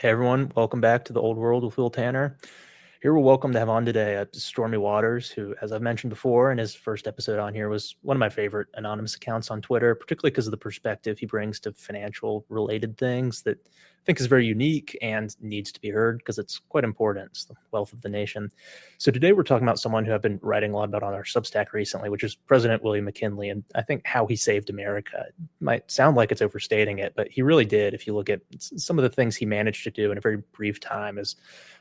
Hey everyone, welcome back to the Old World with Will Tanner. Here we're welcome to have on today Stormy Waters, who, as I've mentioned before in his first episode on here, was one of my favorite anonymous accounts on Twitter, particularly because of the perspective he brings to financial related things that I think is very unique and needs to be heard because it's quite important. It's the wealth of the nation. So today we're talking about someone who I've been writing a lot about on our Substack recently, which is President William McKinley, and I think how he saved America. It might sound like it's overstating it, but he really did. If you look at some of the things he managed to do in a very brief time as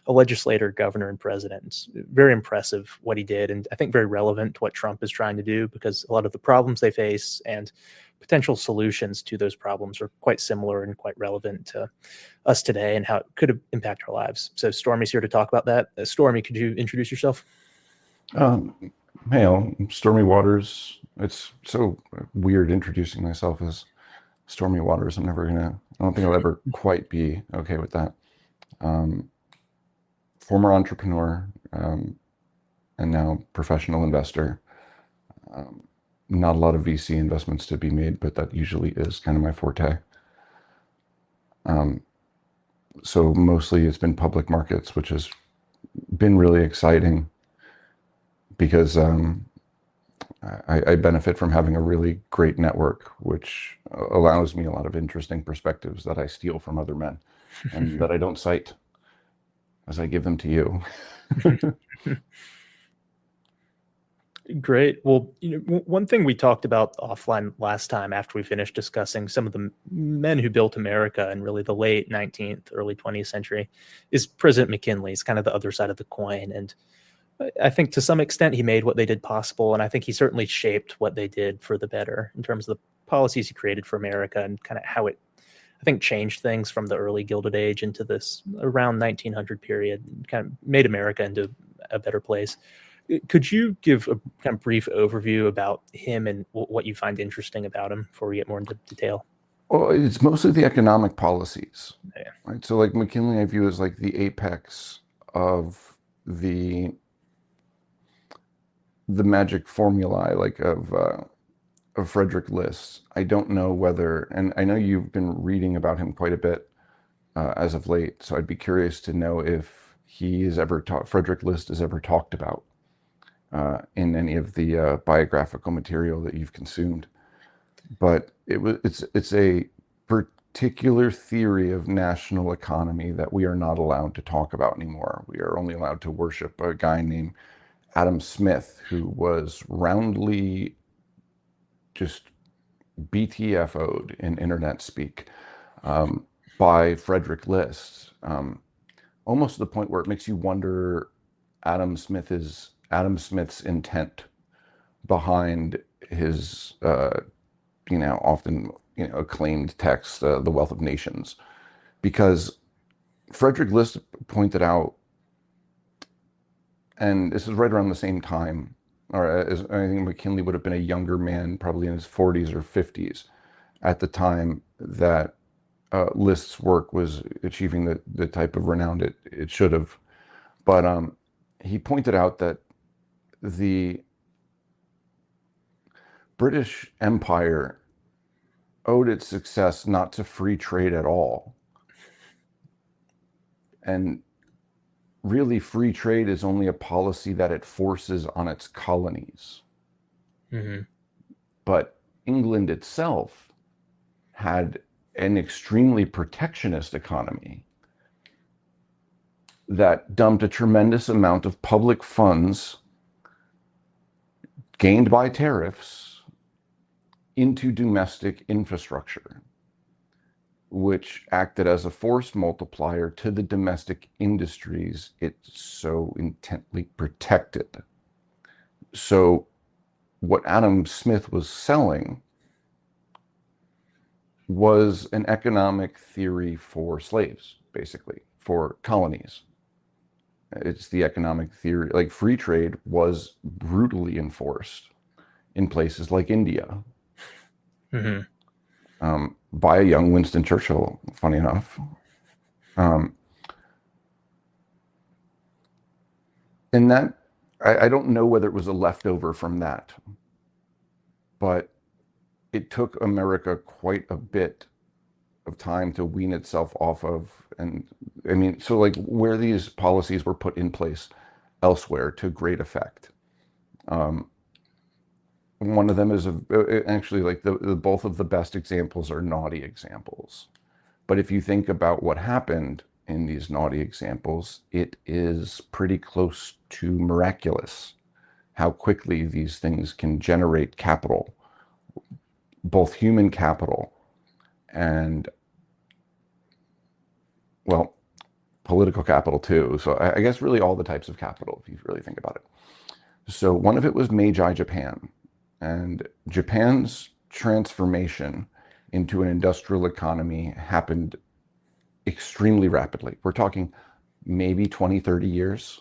a legislator, governor, and president. It's very impressive what he did, and I think very relevant to what Trump is trying to do because a lot of the problems they face and potential solutions to those problems are quite similar and quite relevant to us today and how it could impact our lives. So Stormy's here to talk about that. Stormy, could you introduce yourself? Hey, I'm Stormy Waters. It's so weird introducing myself as Stormy Waters. I don't think I'll ever quite be okay with that. Former entrepreneur, and now professional investor. Not a lot of VC investments to be made, but that usually is kind of my forte. So mostly it's been public markets, which has been really exciting because I benefit from having a really great network, which allows me a lot of interesting perspectives that I steal from other men and that I don't cite as I give them to you. Great. Well, one thing we talked about offline last time after we finished discussing some of the men who built America in really the late 19th, early 20th century is President McKinley. It's kind of the other side of the coin. And I think to some extent he made what they did possible. And I think he certainly shaped what they did for the better in terms of the policies he created for America and kind of how it, I think, changed things from the early Gilded Age into this around 1900 period, and kind of made America into a better place. Could you give a kind of brief overview about him and what you find interesting about him before we get more into detail? Well, it's mostly the economic policies, Yeah. right? So like McKinley, I view as like the apex of the magic formulae, like of Frederick List. I don't know whether, and I know you've been reading about him quite a bit as of late, so I'd be curious to know if he is ever Frederick List is ever talked about in any of the biographical material that you've consumed. But it's a particular theory of national economy that we are not allowed to talk about anymore. We are only allowed to worship a guy named Adam Smith, who was roundly just BTFO'd in internet speak by Frederick List, almost to the point where it makes you wonder Adam Smith's intent behind his, often acclaimed text, "The Wealth of Nations," because Frederick List pointed out, and this is right around the same time, or I think McKinley would have been a younger man, probably in his 40s or 50s, at the time that List's work was achieving the type of renown it should have. But he pointed out that the British Empire owed its success not to free trade at all. And really, free trade is only a policy that it forces on its colonies. Mm-hmm. But England itself had an extremely protectionist economy that dumped a tremendous amount of public funds gained by tariffs into domestic infrastructure, which acted as a force multiplier to the domestic industries it so intently protected. So what Adam Smith was selling was an economic theory for slaves, basically, for colonies. It's the economic theory, like free trade was brutally enforced in places like India. Mm-hmm. By a young Winston Churchill, funny enough. And that, I don't know whether it was a leftover from that, but it took America quite a bit of time to wean itself off of, and I mean, so like where these policies were put in place elsewhere to great effect. One of them is actually like the both of the best examples are naughty examples. But if you think about what happened in these naughty examples, it is pretty close to miraculous how quickly these things can generate capital, both human capital and, well, political capital too. So I guess really all the types of capital, if you really think about it. So one of it was Meiji Japan, and Japan's transformation into an industrial economy happened extremely rapidly. We're talking maybe 20, 30 years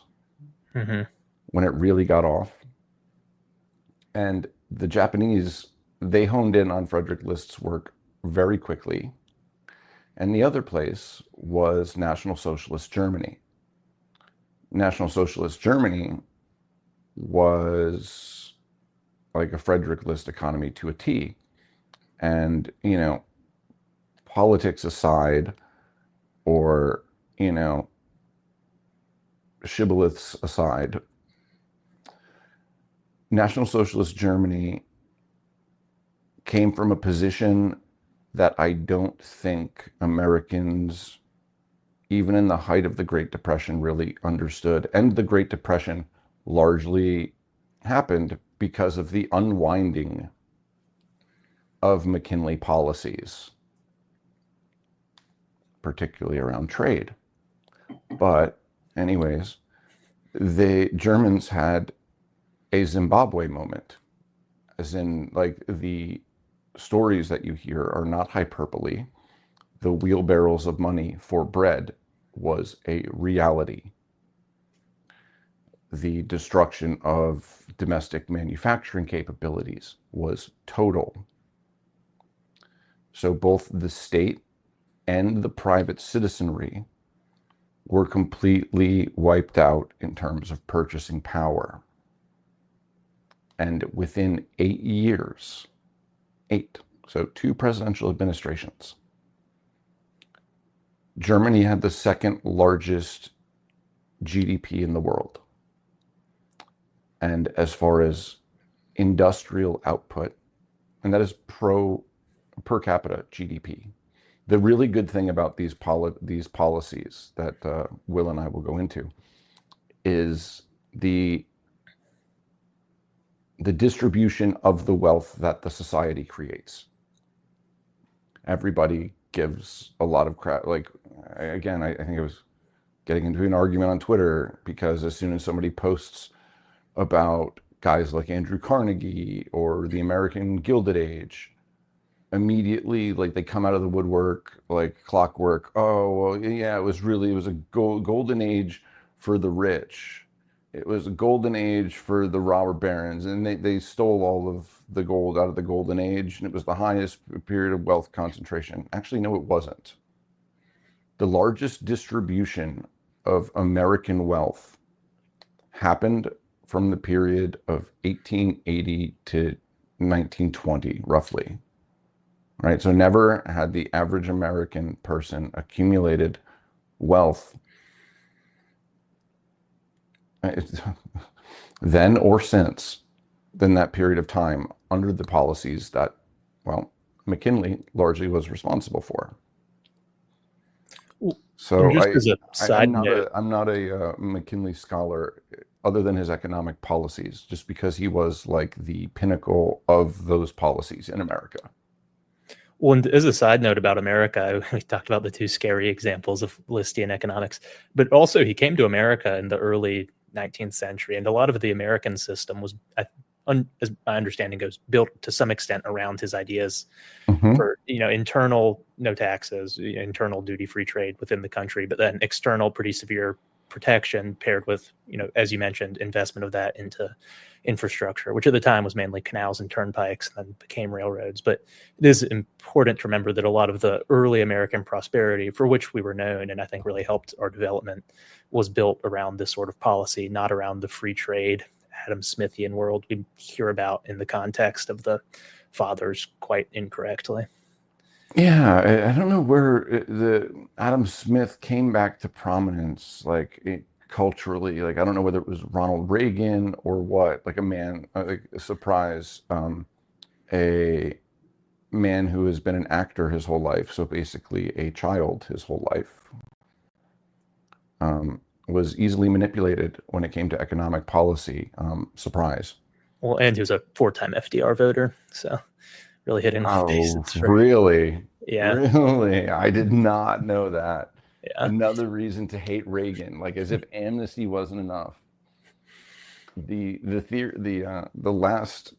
when it really got off. And the Japanese, they honed in on Frederick List's work very quickly. And the other place was National Socialist Germany. National Socialist Germany was like a Frederick List economy to a T. And, you know, politics aside, or, you know, shibboleths aside, National Socialist Germany came from a position that I don't think Americans, even in the height of the Great Depression, really understood. And the Great Depression largely happened because of the unwinding of McKinley policies, particularly around trade. But anyways, the Germans had a Zimbabwe moment, as in, like, the stories that you hear are not hyperbole. The wheelbarrows of money for bread was a reality. The destruction of domestic manufacturing capabilities was total. So both the state and the private citizenry were completely wiped out in terms of purchasing power. And within 8 years, so 2 presidential administrations, Germany had the second largest GDP in the world. And as far as industrial output, and that is per capita GDP. The really good thing about these policies that Will and I will go into is the distribution of the wealth that the society creates. Everybody gives a lot of crap. Like, again, I think I was getting into an argument on Twitter because as soon as somebody posts about guys like Andrew Carnegie or the American Gilded Age, immediately, like, they come out of the woodwork like clockwork. Oh, well, yeah, it was a golden age for the rich. It was a golden age for the robber barons, and they stole all of the gold out of the golden age, and it was the highest period of wealth concentration. Actually, no, it wasn't. The largest distribution of American wealth happened from the period of 1880 to 1920, roughly. Right? So never had the average American person accumulated wealth then or since than that period of time under the policies that, well, McKinley largely was responsible for. So just as a side note, I'm not a McKinley scholar other than his economic policies, just because he was like the pinnacle of those policies in America. Well, and as a side note about America, we talked about the 2 scary examples of Listian economics, but also he came to America in the early 19th century, and a lot of the American system was, as my understanding goes, built to some extent around his ideas for, internal no taxes, internal duty-free trade within the country, but then external pretty severe protection paired with, as you mentioned, investment of that into infrastructure, which at the time was mainly canals and turnpikes, and then became railroads. But it is important to remember that a lot of the early American prosperity for which we were known, and I think really helped our development, was built around this sort of policy, not around the free trade Adam Smithian world we hear about in the context of the fathers quite incorrectly. Yeah, I don't know where the Adam Smith came back to prominence, like culturally. Like I don't know whether it was Ronald Reagan or what. Like a man, like a surprise, a man who has been an actor his whole life, so basically a child his whole life, was easily manipulated when it came to economic policy. Surprise. Well, and he was a four-time FDR voter, so really hitting all Oh, bases for really? yeah, Really? I did not know that. yeah. Another reason to hate Reagan, like as if amnesty wasn't enough. The last,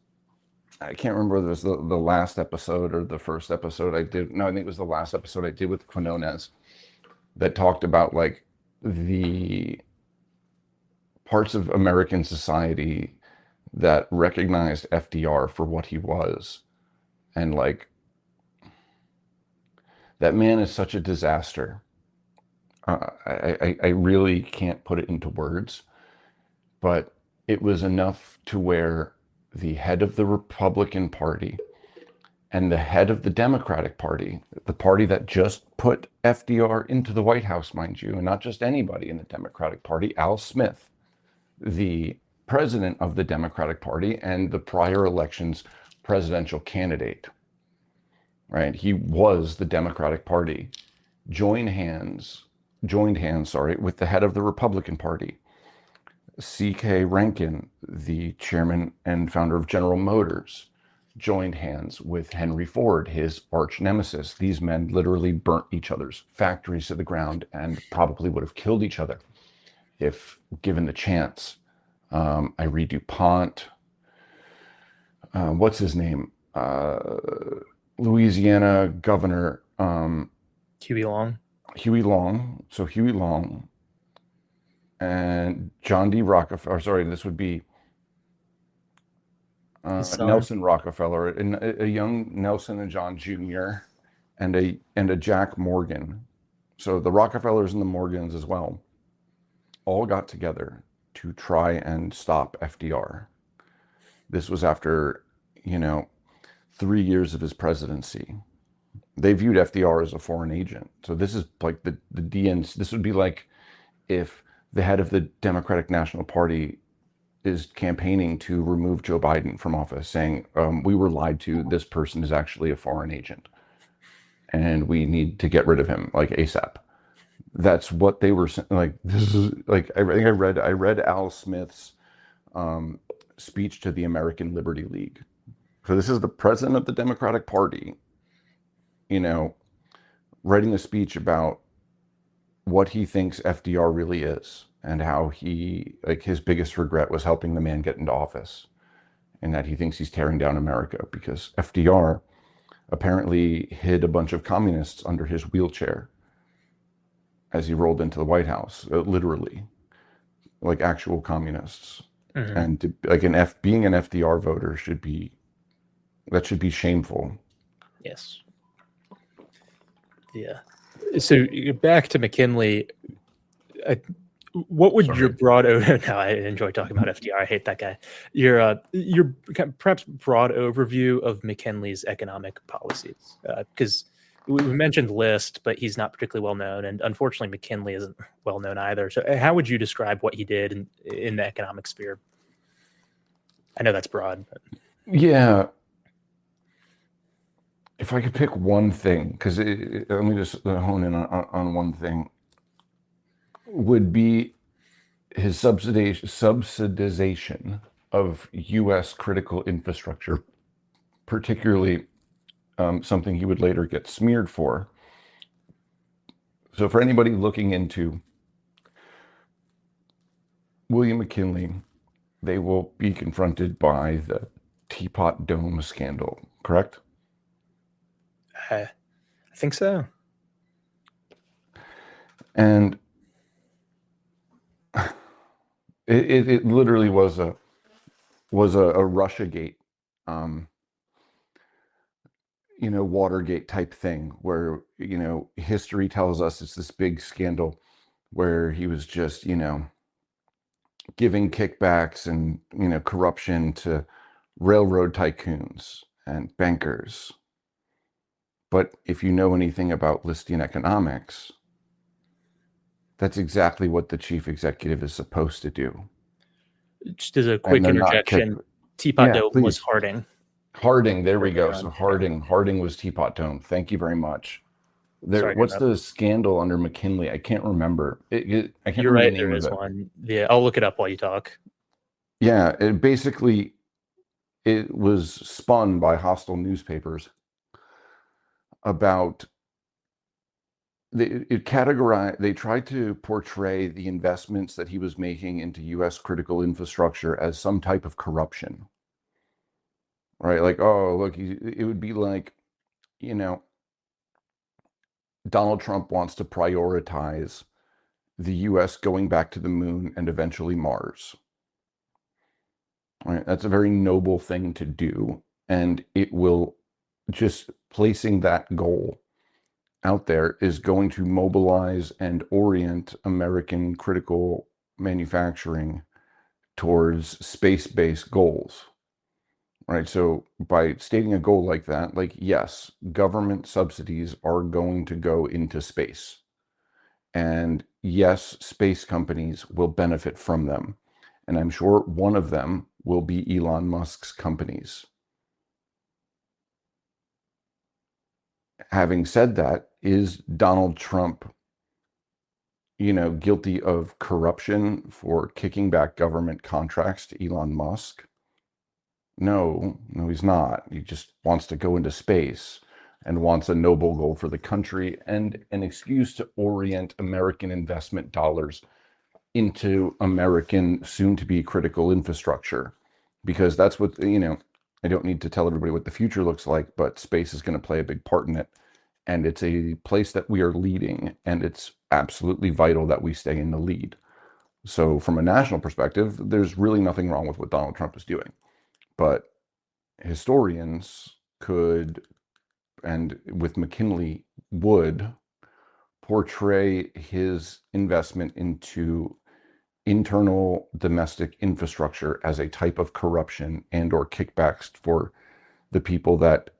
I can't remember whether it was the last episode or the first episode I did. No, I think it was the last episode I did with Quinones that talked about like the parts of American society that recognized FDR for what he was. And like that man is such a disaster. I really can't put it into words, but it was enough to where the head of the Republican Party and the head of the Democratic Party, the party that just put FDR into the White House, mind you, and not just anybody in the Democratic Party, Al Smith, the president of the Democratic Party and the prior election's presidential candidate, right? He was the Democratic Party, joined hands, sorry, with the head of the Republican Party, C.K. Rankin, the chairman and founder of General Motors, joined hands with Henry Ford, his arch nemesis. These men literally burnt each other's factories to the ground and probably would have killed each other if given the chance. Irie DuPont, what's his name? Louisiana governor QB Long. Huey Long. So Huey Long and John D. Rockefeller. Sorry, this would be His son. Nelson Rockefeller, and a young Nelson and John Jr. and a Jack Morgan. So the Rockefellers and the Morgans as well all got together to try and stop FDR. This was after, you know, 3 years of his presidency. They viewed FDR as a foreign agent. So this is like the DNC. This would be like if the head of the Democratic National Party is campaigning to remove Joe Biden from office, saying, we were lied to. This person is actually a foreign agent and we need to get rid of him like ASAP. That's what they were like. This is like, I think I read Al Smith's speech to the American Liberty League. So this is the president of the Democratic Party, you know, writing a speech about what he thinks FDR really is and how he, like, his biggest regret was helping the man get into office and that he thinks he's tearing down America because FDR apparently hid a bunch of communists under his wheelchair as he rolled into the White House, literally, like actual communists. Mm-hmm. And like being an FDR voter should be, that should be shameful. Yes. Yeah. So back to McKinley. What would your Sorry. broad now I enjoy talking about FDR. I hate that guy. Your perhaps broad overview of McKinley's economic policies, because we mentioned List, but he's not particularly well known, and unfortunately McKinley isn't well known either. So how would you describe what he did in the economic sphere? I know that's broad, but Yeah, if I could pick one thing, because let me just hone in on one thing, would be his subsidization of U.S. critical infrastructure, particularly something he would later get smeared for. So, for anybody looking into William McKinley, they will be confronted by the Teapot Dome scandal, correct? I think so. And it literally was a Russiagate, um, Watergate type thing where, history tells us it's this big scandal where he was just, giving kickbacks and, corruption to railroad tycoons and bankers. But if you know anything about listing economics, that's exactly what the chief executive is supposed to do. Just as a And quick they're not interjection, kicked. Teapot Yeah, Dome was please. Harding Harding, there we earlier go. So on. Yeah. Harding was Teapot Dome. Thank you very much. Sorry to What's interrupt. the scandal under McKinley? I can't remember. I can't You're remember right. the There name of is it. one. Yeah, I'll look it up while you talk. Yeah, it was spun by hostile newspapers about they tried to portray the investments that he was making into US critical infrastructure as some type of corruption. Right? Like, oh, look, it would be like, you know, Donald Trump wants to prioritize the US going back to the moon and eventually Mars. Right? That's a very noble thing to do. And it will just placing that goal out there is going to mobilize and orient American critical manufacturing towards space-based goals. Right. So by stating a goal like that, like, yes, government subsidies are going to go into space. And yes, space companies will benefit from them. And I'm sure one of them will be Elon Musk's companies. Having said that, is Donald Trump, guilty of corruption for kicking back government contracts to Elon Musk? No, he's not. He just wants to go into space and wants a noble goal for the country and an excuse to orient American investment dollars into American soon to be critical infrastructure. Because that's what, I don't need to tell everybody what the future looks like, but space is going to play a big part in it. And it's a place that we are leading, and it's absolutely vital that we stay in the lead. So, from a national perspective, there's really nothing wrong with what Donald Trump is doing. But historians could, and with McKinley, would portray his investment into internal domestic infrastructure as a type of corruption and or kickbacks for the people that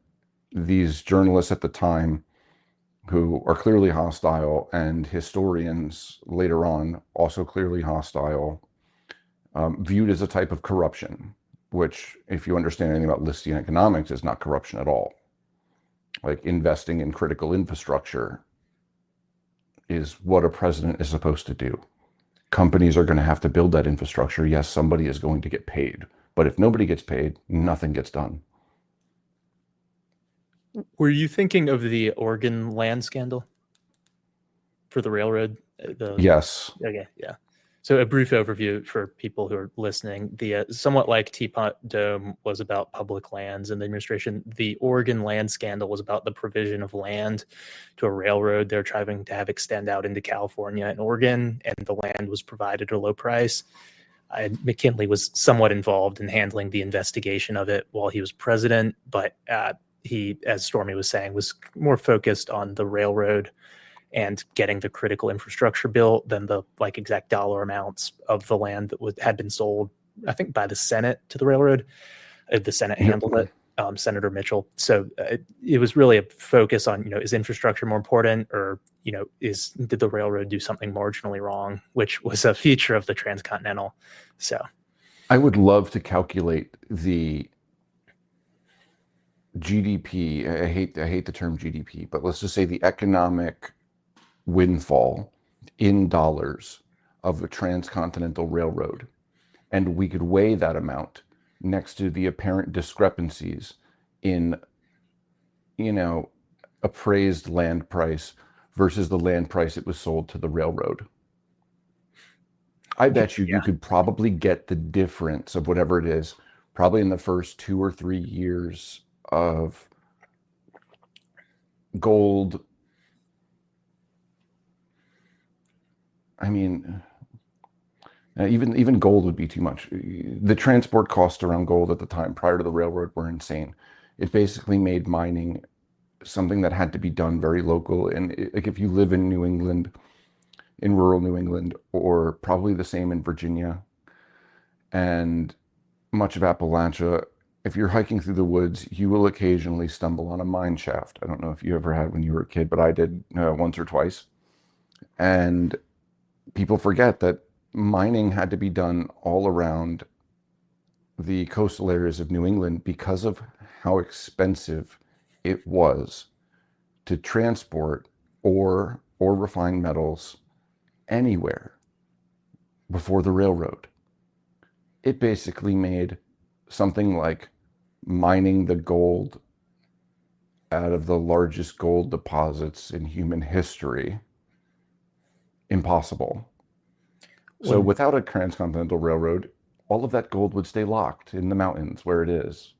these journalists at the time, who are clearly hostile, and historians later on also clearly hostile, viewed as a type of corruption, which, if you understand anything about listing economics, is not corruption at all. Like, investing in critical infrastructure is what a president is supposed to do. Companies are going to have to build that infrastructure. Yes, somebody is going to get paid. But if nobody gets paid, nothing gets done. Were you thinking of the Oregon land scandal for the railroad? Yes. Okay, yeah. So a brief overview for people who are listening. The somewhat like Teapot Dome was about public lands and the administration. The Oregon land scandal was about the provision of land to a railroad they're trying to have extend out into California and Oregon, and the land was provided at a low price. McKinley was somewhat involved in handling the investigation of it while he was president, but he, as Stormy was saying, was more focused on the railroad and getting the critical infrastructure built than the exact dollar amounts of the land that had been sold, I think, by the Senate to the railroad. The Senate Yep. handled it, Senator Mitchell. So it was really a focus on, is infrastructure more important, or, did the railroad do something marginally wrong, which was a feature of the transcontinental. So I would love to calculate the GDP. I hate the term GDP, but let's just say the economic windfall in dollars of the transcontinental railroad, and we could weigh that amount next to the apparent discrepancies in, appraised land price versus the land price it was sold to the railroad. I bet you could probably get the difference of whatever it is, probably in the first 2 or 3 years of gold. I mean, even gold would be too much. The transport costs around gold at the time prior to the railroad were insane. It basically made mining something that had to be done very local. And like, if you live in New England, in rural New England, or probably the same in Virginia and much of Appalachia, if you're hiking through the woods, you will occasionally stumble on a mine shaft. I don't know if you ever had when you were a kid, but I did once or twice. And people forget that mining had to be done all around the coastal areas of New England because of how expensive it was to transport ore or refined metals anywhere before the railroad. It basically made something like mining the gold out of the largest gold deposits in human history impossible. So When without a transcontinental railroad, all of that gold would stay locked in the mountains where it is.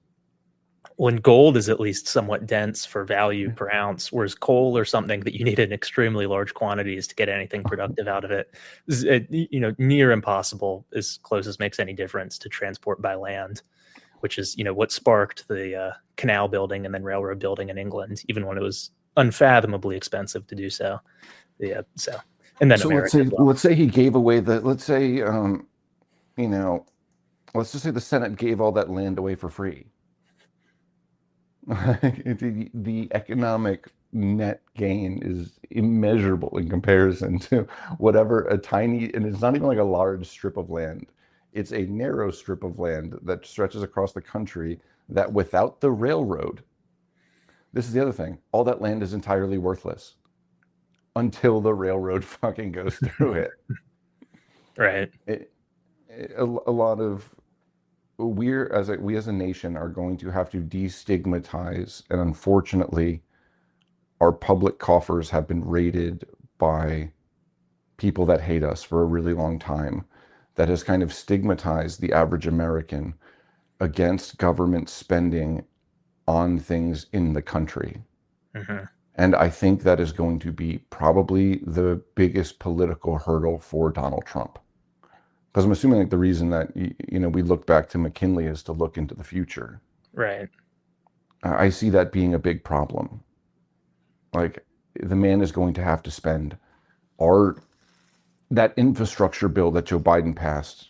when gold is at least somewhat dense for value per ounce, whereas coal or something that you need in extremely large quantities to get anything productive out of it is, near impossible, as close as makes any difference, to transport by land, which is, what sparked the canal building and then railroad building in England, even when it was unfathomably expensive to do so. Yeah, and then So let's America say as well. let's say he gave away the let's say you know let's just say the Senate gave all that land away for free. The economic net gain is immeasurable in comparison to whatever a tiny, and it's not even like a large strip of land. It's a narrow strip of land that stretches across the country that without the railroad, this is the other thing, all that land is entirely worthless until the railroad fucking goes through it. Right. A lot of we as a nation are going to have to destigmatize, and unfortunately our public coffers have been raided by people that hate us for a really long time, that has kind of stigmatized the average American against government spending on things in the country. Mm-hmm. And I think that is going to be probably the biggest political hurdle for Donald Trump. Because I'm assuming like the reason that we look back to McKinley is to look into the future. Right. I see that being a big problem. Like the man is going to have to spend our that infrastructure bill that Joe Biden passed.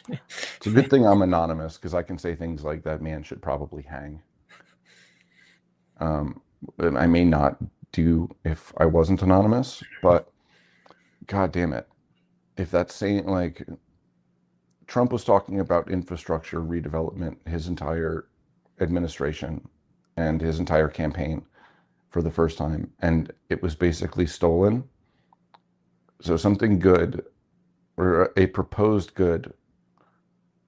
It's a good thing I'm anonymous because I can say things like that man should probably hang. I may not do if I wasn't anonymous, but God damn it. If that's saying like Trump was talking about infrastructure redevelopment his entire administration and his entire campaign for the first time, and it was basically stolen. So something good or a proposed good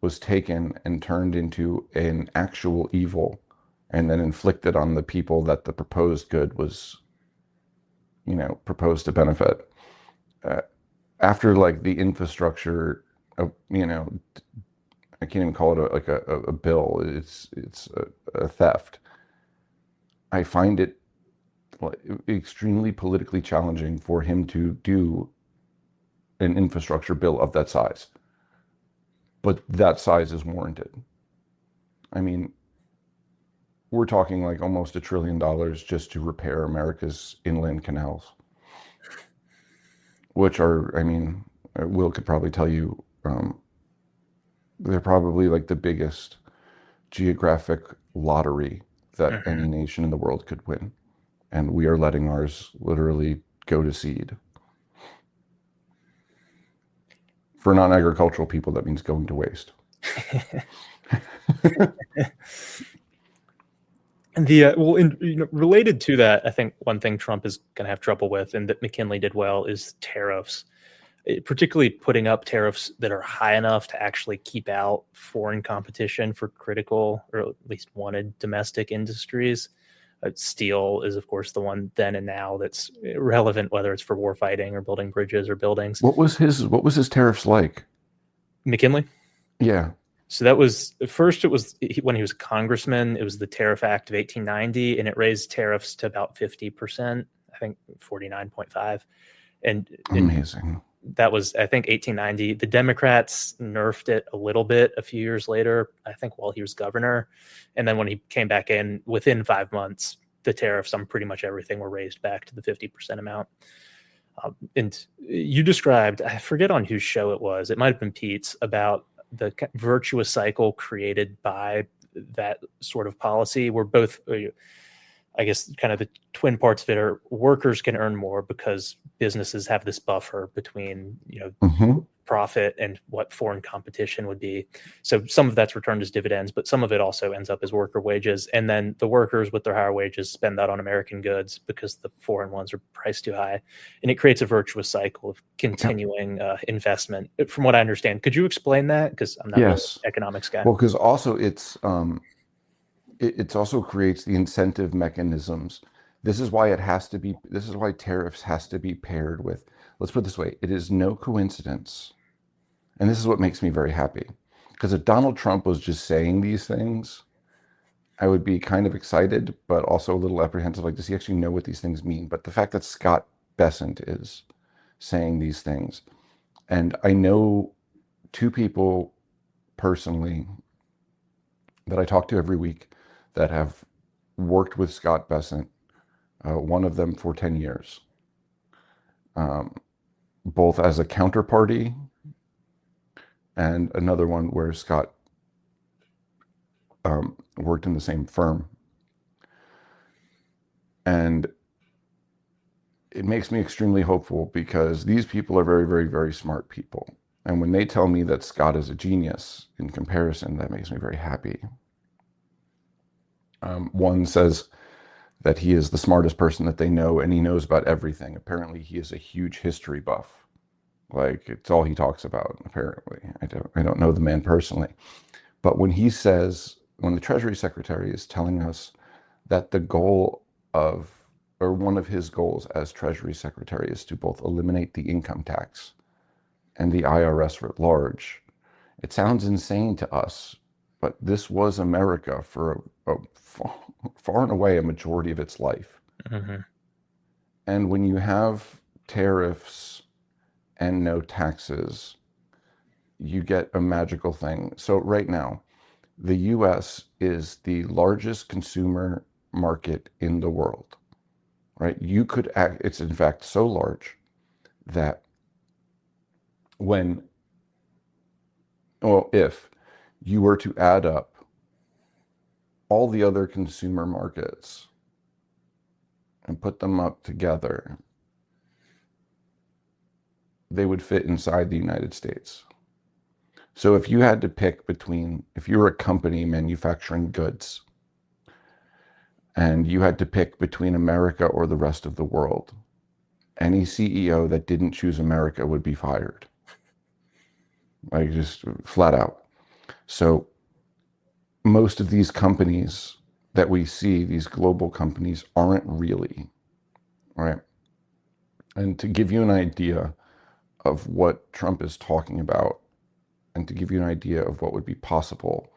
was taken and turned into an actual evil and then inflicted on the people that the proposed good was, proposed to benefit. After like the infrastructure, I can't even call it a bill. It's a theft. I find it extremely politically challenging for him to do an infrastructure bill of that size. But that size is warranted. I mean, we're talking like almost $1 trillion just to repair America's inland canals, which are, I mean, Will could probably tell you, they're probably like the biggest geographic lottery that Mm-hmm. any nation in the world could win. And we are letting ours literally go to seed. For non-agricultural people, that means going to waste. And related to that, I think one thing Trump is going to have trouble with, and that McKinley did well, is tariffs. Particularly putting up tariffs that are high enough to actually keep out foreign competition for critical or at least wanted domestic industries. Steel is, of course, the one then and now that's relevant, whether it's for war fighting or building bridges or buildings. What was his tariffs like? McKinley. Yeah. So that was first. It was when he was a congressman. It was the Tariff Act of 1890, and it raised tariffs to about 50%. I think 49.5, and Amazing. that was, I think, 1890. The Democrats nerfed it a little bit a few years later, I think while he was governor. And then when he came back in, within 5 months, the tariffs on pretty much everything were raised back to the 50% amount. And you described, I forget on whose show it was, it might have been Pete's, about the virtuous cycle created by that sort of policy, where both, I guess, kind of the twin parts of it are workers can earn more because businesses have this buffer between, profit and what foreign competition would be. So some of that's returned as dividends, but some of it also ends up as worker wages. And then the workers with their higher wages spend that on American goods because the foreign ones are priced too high. And it creates a virtuous cycle of continuing investment, from what I understand. Could you explain that? Because I'm not really Yes. an economics guy. Well, because also it's also creates the incentive mechanisms. This is why tariffs has to be paired with, let's put it this way, it is no coincidence. And this is what makes me very happy. Because if Donald Trump was just saying these things, I would be kind of excited, but also a little apprehensive. Like, does he actually know what these things mean? But the fact that Scott Bessent is saying these things, and I know two people personally that I talk to every week that have worked with Scott Bessent, one of them for 10 years, both as a counterparty, and another one where Scott worked in the same firm. And it makes me extremely hopeful because these people are very, very, very smart people. And when they tell me that Scott is a genius in comparison, that makes me very happy. One says that he is the smartest person that they know, and he knows about everything. Apparently, he is a huge history buff. Like, it's all he talks about, apparently. I don't know the man personally. But when the Treasury Secretary is telling us that the goal or one of his goals as Treasury Secretary is to both eliminate the income tax and the IRS at large, it sounds insane to us, but this was America for far and away a majority of its life. Mm-hmm. And when you have tariffs and no taxes, you get a magical thing. So right now, the US is the largest consumer market in the world, right? It's in fact so large that if you were to add up all the other consumer markets and put them up together, they would fit inside the United States. So if you had to pick if you were a company manufacturing goods and you had to pick between America or the rest of the world, any CEO that didn't choose America would be fired. Like, just flat out. So most of these companies that we see, these global companies, aren't really, right? And to give you an idea of what Trump is talking about, and to give you an idea of what would be possible,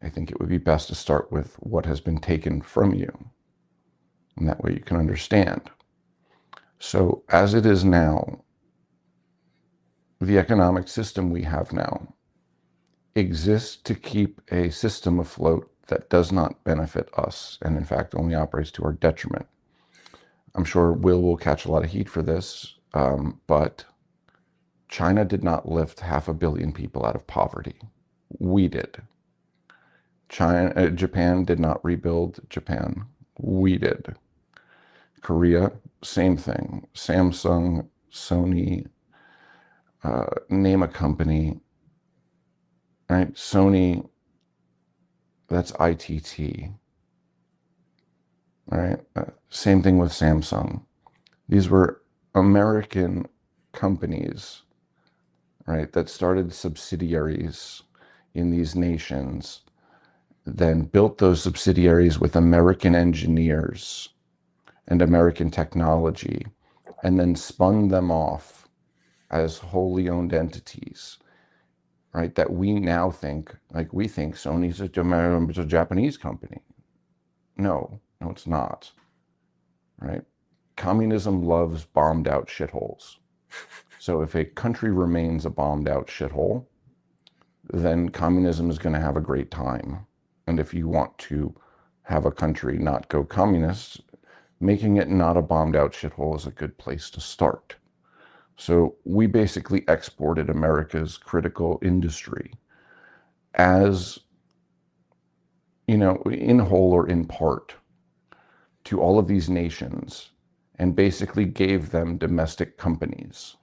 I think it would be best to start with what has been taken from you. And that way you can understand. So as it is now, the economic system we have now exists to keep a system afloat that does not benefit us, and in fact only operates to our detriment. I'm sure will catch a lot of heat for this, but China did not lift 500 million people out of poverty. We did. Japan did not rebuild Japan. We did. Korea, same thing. Samsung, Sony, name a company, right? Sony, that's ITT, right? Same thing with Samsung. These were American companies, right, that started subsidiaries in these nations, then built those subsidiaries with American engineers and American technology, and then spun them off as wholly owned entities, right? That we now think, we think Sony's a Japanese company. No, it's not, right? Communism loves bombed out shitholes. So if a country remains a bombed out shithole, then communism is going to have a great time. And if you want to have a country not go communist, making it not a bombed out shithole is a good place to start. So we basically exported America's critical industry as, in whole or in part to all of these nations and basically gave them domestic companies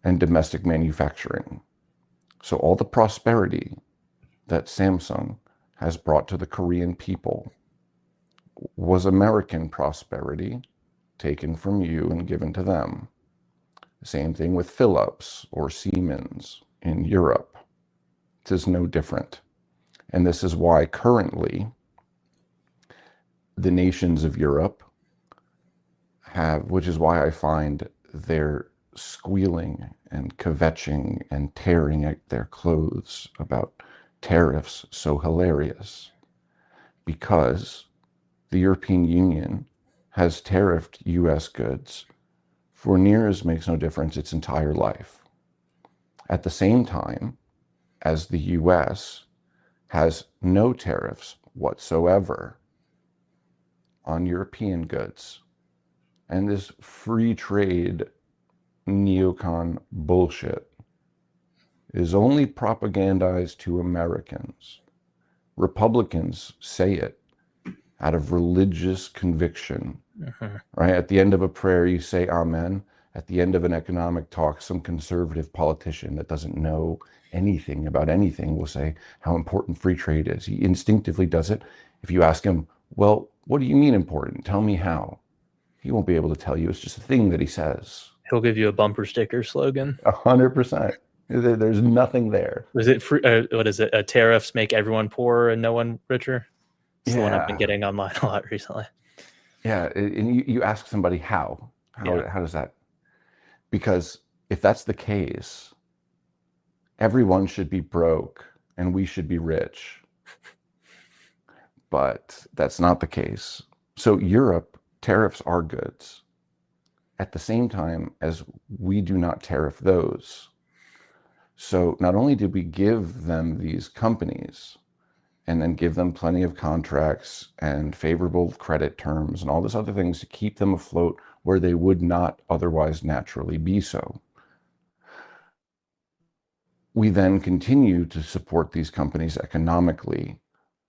and domestic manufacturing. So all the prosperity that Samsung has brought to the Korean people was American prosperity taken from you and given to them. Same thing with Philips or Siemens in Europe. It is no different. And this is why currently the nations of Europe have, which is why I find their squealing and kvetching and tearing at their clothes about tariffs so hilarious. Because the European Union has tariffed US goods for near as makes no difference its entire life. At the same time as the US has no tariffs whatsoever on European goods. And this free trade neocon bullshit is only propagandized to Americans. Republicans say it out of religious conviction, right? At the end of a prayer, you say amen. At the end of an economic talk, some conservative politician that doesn't know anything about anything will say how important free trade is. He instinctively does it. If you ask him, well, what do you mean important? Tell me how. He won't be able to tell you. It's just a thing that he says. He'll give you a bumper sticker slogan. 100%. There's nothing there. Was it free, what is it? Tariffs make everyone poorer and no one richer? It's the one I've been getting online a lot recently. Yeah, and you ask somebody how does that? Because if that's the case, everyone should be broke and we should be rich. But that's not the case. So Europe, tariffs our goods at the same time as we do not tariff those. So not only did we give them these companies and then give them plenty of contracts and favorable credit terms and all this other things to keep them afloat where they would not otherwise naturally be so. We then continue to support these companies economically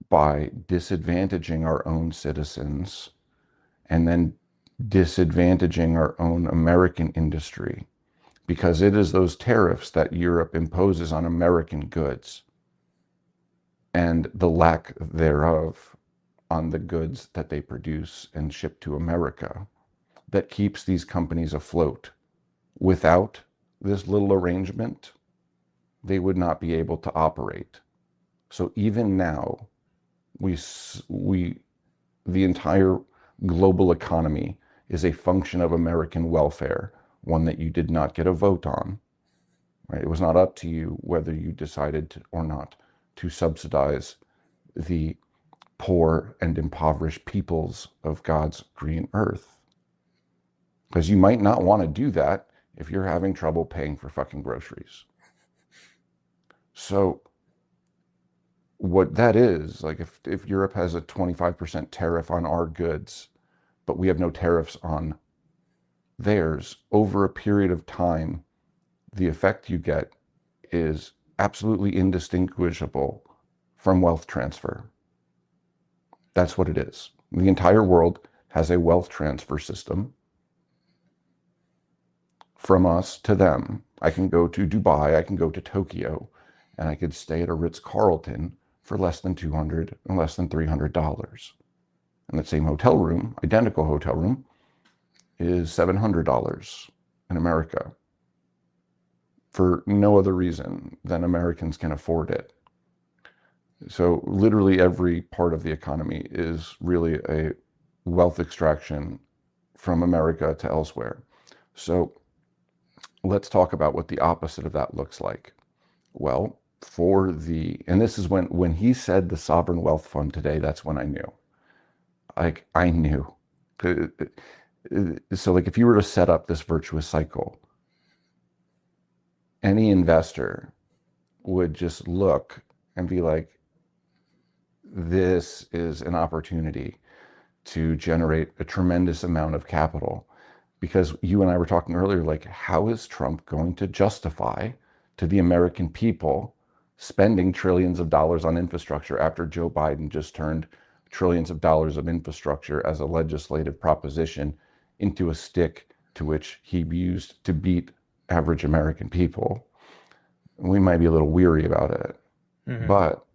by disadvantaging our own citizens and then disadvantaging our own American industry, because it is those tariffs that Europe imposes on American goods and the lack thereof on the goods that they produce and ship to America that keeps these companies afloat. Without this little arrangement, they would not be able to operate. So even now, the entire global economy is a function of American welfare, one that you did not get a vote on. Right? It was not up to you whether you decided to, or not to subsidize the poor and impoverished peoples of God's green earth. Because you might not want to do that if you're having trouble paying for fucking groceries. So what that is, like if Europe has a 25% tariff on our goods, but we have no tariffs on theirs, over a period of time, the effect you get is absolutely indistinguishable from wealth transfer. That's what it is. The entire world has a wealth transfer system from us to them. I can go to Dubai, I can go to Tokyo, and I could stay at a Ritz-Carlton for less than $200 and less than $300. And that same hotel room, identical hotel room, is $700 in America for no other reason than Americans can afford it. So literally every part of the economy is really a wealth extraction from America to elsewhere. So let's talk about what the opposite of that looks like. Well, and this is when he said the sovereign wealth fund today, that's when I knew. Like, I knew. So like if you were to set up this virtuous cycle, any investor would just look and be like, this is an opportunity to generate a tremendous amount of capital. Because you and I were talking earlier, like, how is Trump going to justify to the American people spending trillions of dollars on infrastructure after Joe Biden just turned trillions of dollars of infrastructure as a legislative proposition into a stick to which he used to beat average American people. We might be a little weary about it, Hmm. but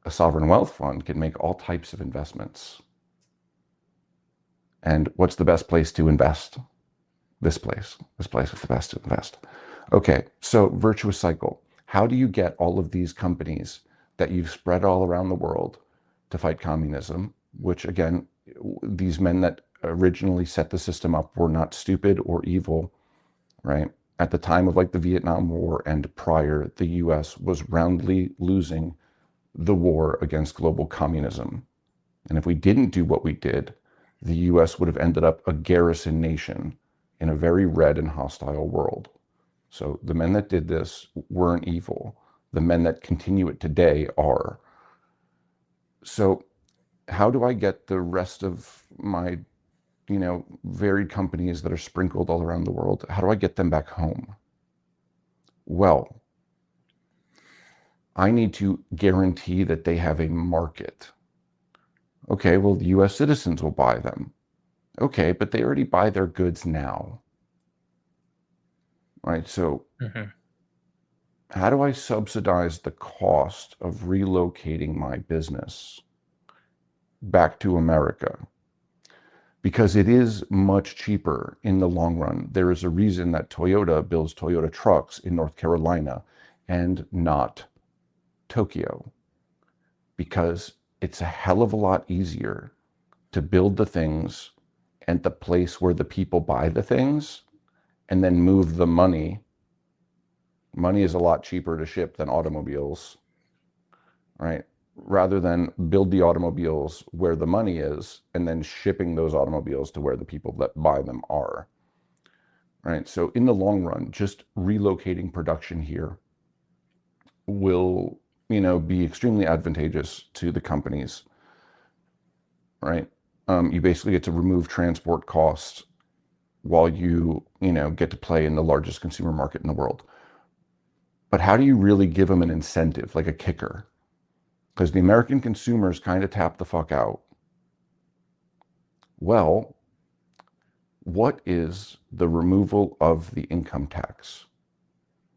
a sovereign wealth fund can make all types of investments. And what's the best place to invest? This place. This place is the best to invest. Okay, so virtuous cycle. How do you get all of these companies that you've spread all around the world to fight communism, which again, these men that originally set the system up were not stupid or evil, right? At the time of like the Vietnam War and prior, the US was roundly losing the war against global communism. And if we didn't do what we did, the US would have ended up a garrison nation in a very red and hostile world. So the men that did this weren't evil. The men that continue it today are. So how do I get the rest of my, varied companies that are sprinkled all around the world? How do I get them back home? Well, I need to guarantee that they have a market. Okay, well, the US citizens will buy them. Okay, but they already buy their goods now. Right? So Hmm. how do I subsidize the cost of relocating my business back to America? Because it is much cheaper in the long run. There is a reason that Toyota builds Toyota trucks in North Carolina and not Tokyo, because it's a hell of a lot easier to build the things at the place where the people buy the things and then move the money. Money is a lot cheaper to ship than automobiles, right? Rather than build the automobiles where the money is and then shipping those automobiles to where the people that buy them are, right? So in the long run, just relocating production here will, be extremely advantageous to the companies, right? You basically get to remove transport costs while you get to play in the largest consumer market in the world. But how do you really give them an incentive, like a kicker? Because the American consumers kind of tap the fuck out. Well, what is the removal of the income tax?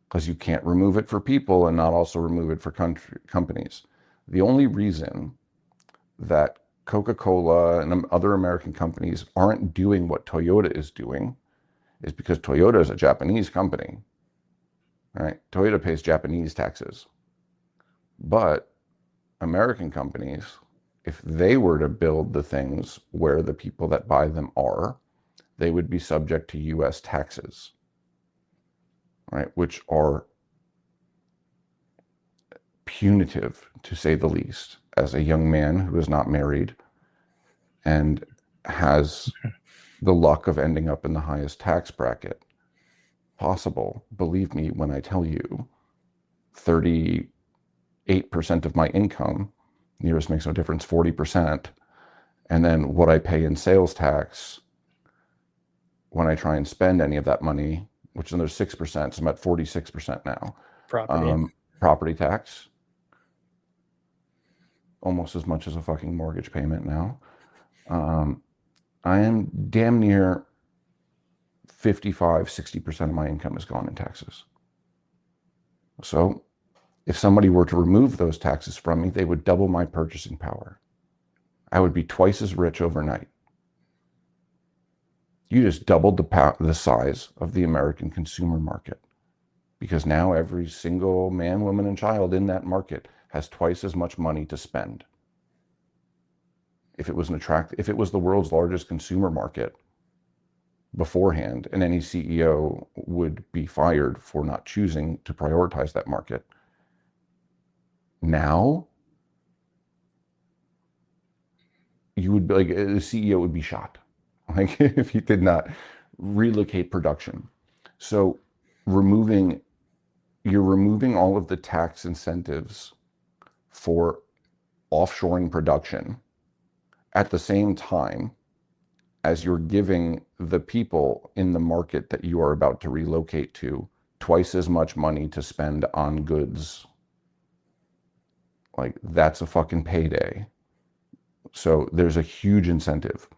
Because you can't remove it for people and not also remove it for companies. The only reason that Coca-Cola and other American companies aren't doing what Toyota is doing is because Toyota is a Japanese company, right? Toyota pays Japanese taxes. But American companies, if they were to build the things where the people that buy them are, they would be subject to US taxes, right? Which are punitive, to say the least. As a young man who is not married and has the luck of ending up in the highest tax bracket possible, believe me when I tell you, 38% of my income, yours makes no difference, 40%, and then what I pay in sales tax when I try and spend any of that money, which is another 6%, so I'm at 46% now. Property. Property tax, almost as much as a fucking mortgage payment now. I am damn near 55-60% of my income is gone in taxes. So if somebody were to remove those taxes from me, they would double my purchasing power. I would be twice as rich overnight. You just doubled the size of the American consumer market, because now every single man, woman, and child in that market has twice as much money to spend. If it was the world's largest consumer market beforehand, and any CEO would be fired for not choosing to prioritize that market. Now, you would be like, the CEO would be shot, like if he did not relocate production. So you're removing all of the tax incentives for offshoring production at the same time as you're giving the people in the market that you are about to relocate to twice as much money to spend on goods, like that's a fucking payday. So there's a huge incentive,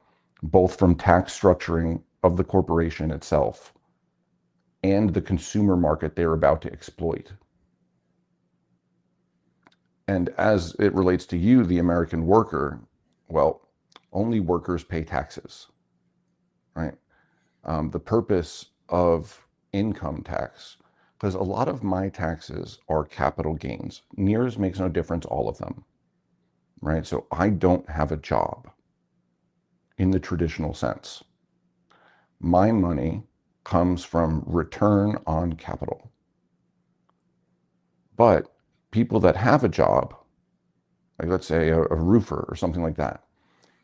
both from tax structuring of the corporation itself and the consumer market they're about to exploit. And as it relates to you, the American worker, well, only workers pay taxes, right? The purpose of income tax, because a lot of my taxes are capital gains. NERS makes no difference, all of them, right? So I don't have a job in the traditional sense. My money comes from return on capital. But people that have a job, like let's say a roofer or something like that,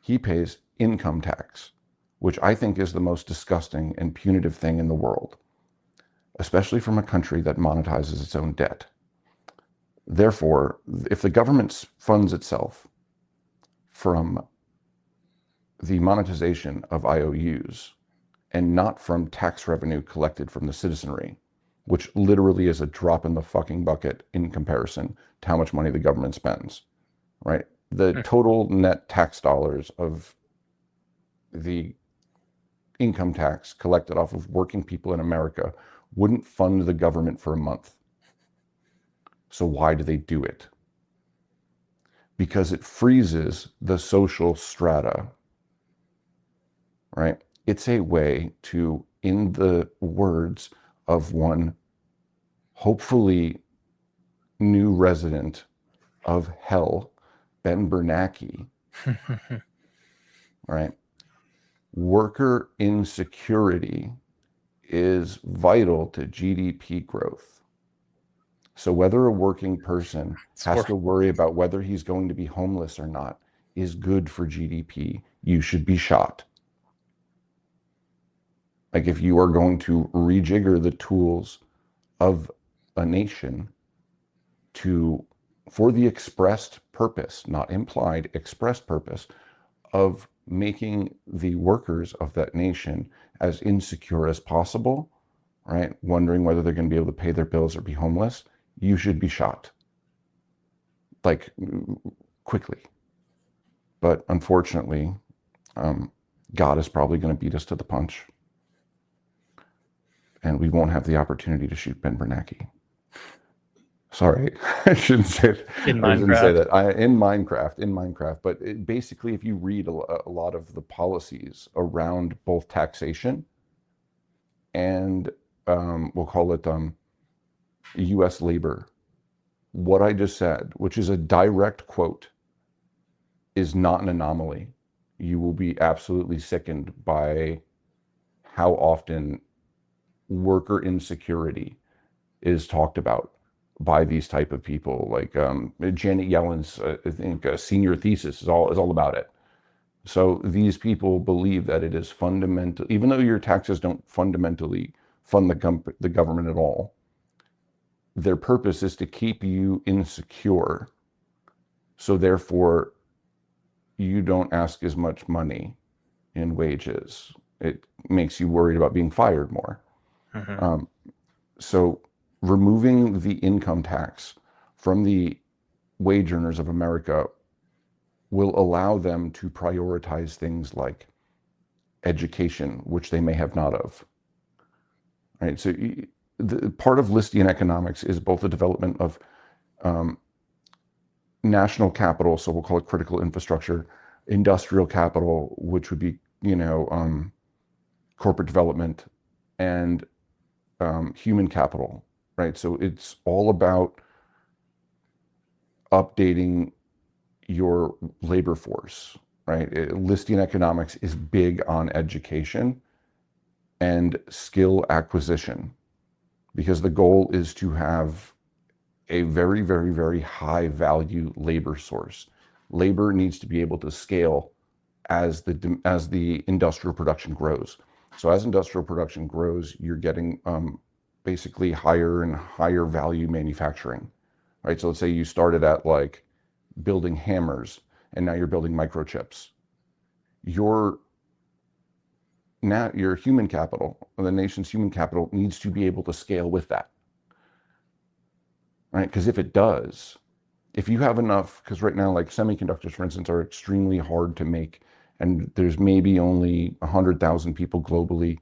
he pays income tax, which I think is the most disgusting and punitive thing in the world, especially from a country that monetizes its own debt. Therefore, if the government funds itself from the monetization of IOUs and not from tax revenue collected from the citizenry, which literally is a drop in the fucking bucket in comparison to how much money the government spends, right? The total net tax dollars of the income tax collected off of working people in America wouldn't fund the government for a month. So why do they do it? Because it freezes the social strata, right? It's a way to, in the words of one hopefully new resident of hell, Ben Bernanke, right? Worker insecurity is vital to GDP growth. So whether a working person has to worry about whether he's going to be homeless or not is good for GDP. You should be shot. Like if you are going to rejigger the tools of a nation for the expressed purpose, not implied, expressed purpose of making the workers of that nation as insecure as possible, right? Wondering whether they're going to be able to pay their bills or be homeless, you should be shot. Like quickly. But unfortunately, God is probably going to beat us to the punch. And we won't have the opportunity to shoot Ben Bernanke. Sorry, I shouldn't say it. I shouldn't say that. In Minecraft. But basically, if you read a lot of the policies around both taxation and we'll call it U.S. labor, what I just said, which is a direct quote, is not an anomaly. You will be absolutely sickened by how often worker insecurity is talked about by these type of people. Like Janet Yellen's, I think, senior thesis is all about it. So these people believe that it is fundamental, even though your taxes don't fundamentally fund the government at all, their purpose is to keep you insecure. So therefore, you don't ask as much money in wages. It makes you worried about being fired more. So removing the income tax from the wage earners of America will allow them to prioritize things like education, which they may have not of. Right. So the part of Listian economics is both the development of national capital, so we'll call it critical infrastructure, industrial capital, which would be, corporate development, and human capital, right? So it's all about updating your labor force, right? Listian economics is big on education and skill acquisition, because the goal is to have a very, very, very high value labor source. Labor needs to be able to scale as the industrial production grows. So as industrial production grows, you're getting basically higher and higher value manufacturing, right? So let's say you started at like building hammers and now you're building microchips. Your now your human capital, the nation's human capital, needs to be able to scale with that, right? Because if it does, if you have enough, because right now, like semiconductors, for instance, are extremely hard to make, and there's maybe only 100,000 people globally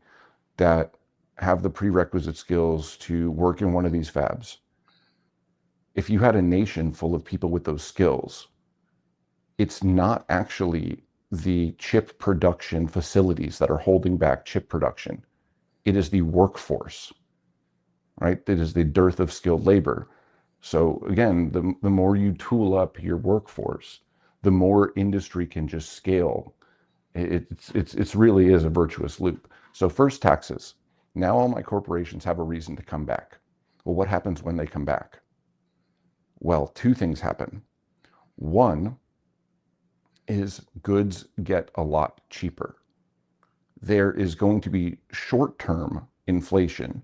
that have the prerequisite skills to work in one of these fabs. If you had a nation full of people with those skills, it's not actually the chip production facilities that are holding back chip production. It is the workforce, right? It is the dearth of skilled labor. So again, the more you tool up your workforce, the more industry can just scale. It's really is a virtuous loop. So first, taxes. Now all my corporations have a reason to come back. Well, what happens when they come back? Well, two things happen. One is goods get a lot cheaper. There is going to be short-term inflation,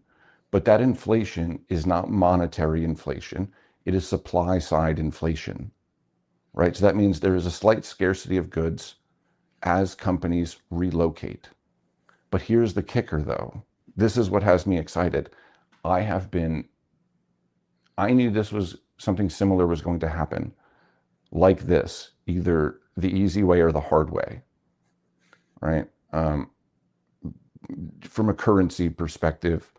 but that inflation is not monetary inflation. It is supply side inflation, right? So that means there is a slight scarcity of goods as companies relocate. But here's the kicker, though. This is what has me excited. I knew this was something similar was going to happen, like this, either the easy way or the hard way, right? From a currency perspective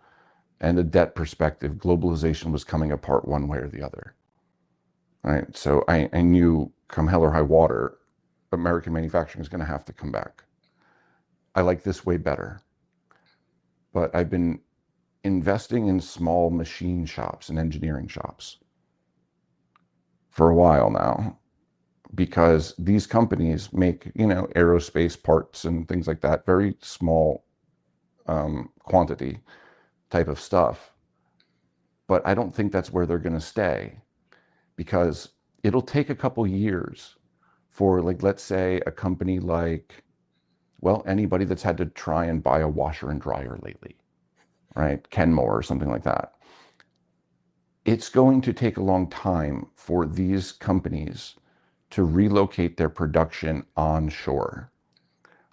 and a debt perspective, globalization was coming apart one way or the other, right? So I knew come hell or high water, American manufacturing is going to have to come back. I like this way better. But I've been investing in small machine shops and engineering shops for a while now, because these companies make, aerospace parts and things like that, very small quantity type of stuff. But I don't think that's where they're going to stay, because it'll take a couple years for, like, let's say a company like, well, anybody that's had to try and buy a washer and dryer lately, right? Kenmore or something like that. It's going to take a long time for these companies to relocate their production onshore,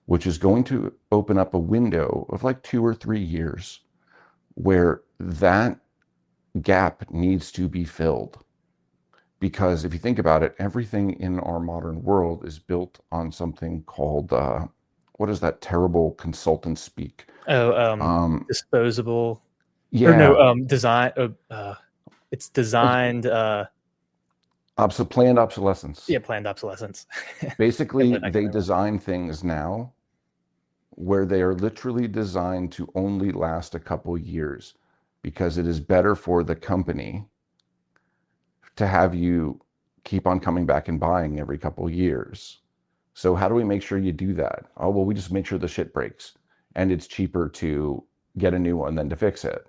which is going to open up a window of like 2 or 3 years where that gap needs to be filled. Because if you think about it, everything in our modern world is built on something called, what is that terrible consultant speak? Disposable, or no, Yeah, design. It's designed. planned obsolescence. Yeah, planned obsolescence. Basically, they design things now where they are literally designed to only last a couple years, because it is better for the company to have you keep on coming back and buying every couple years. So how do we make sure you do that? Oh, well, we just make sure the shit breaks, and it's cheaper to get a new one than to fix it.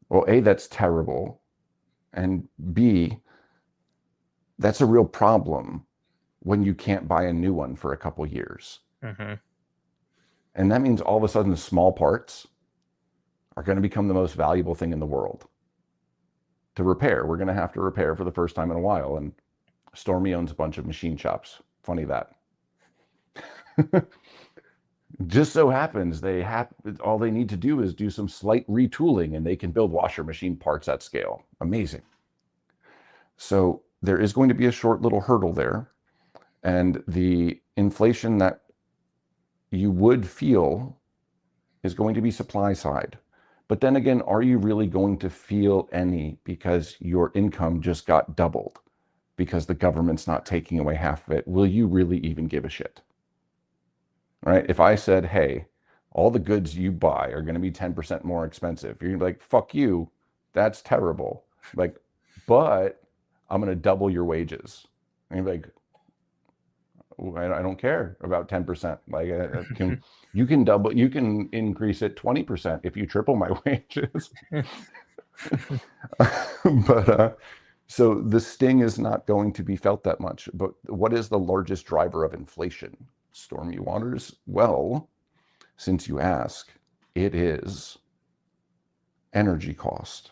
Well, A, that's terrible. And B, that's a real problem when you can't buy a new one for a couple years. Mm-hmm. And that means all of a sudden the small parts are going to become the most valuable thing in the world to repair. We're going to have to repair for the first time in a while. And Stormy owns a bunch of machine shops. Funny that. Just so happens all they need to do is do some slight retooling and they can build washer machine parts at scale. Amazing. So there is going to be a short little hurdle there. And the inflation that you would feel is going to be supply side. But then again, are you really going to feel any, because your income just got doubled because the government's not taking away half of it? Will you really even give a shit? Right? If I said, hey, all the goods you buy are going to be 10% more expensive, you're like, fuck you. That's terrible. Like, but I'm going to double your wages. And you're like, I don't care about 10%. Like, you can increase it 20% if you triple my wages. But so the sting is not going to be felt that much. But what is the largest driver of inflation, Stormy Waters? Well, since you ask, it is energy cost.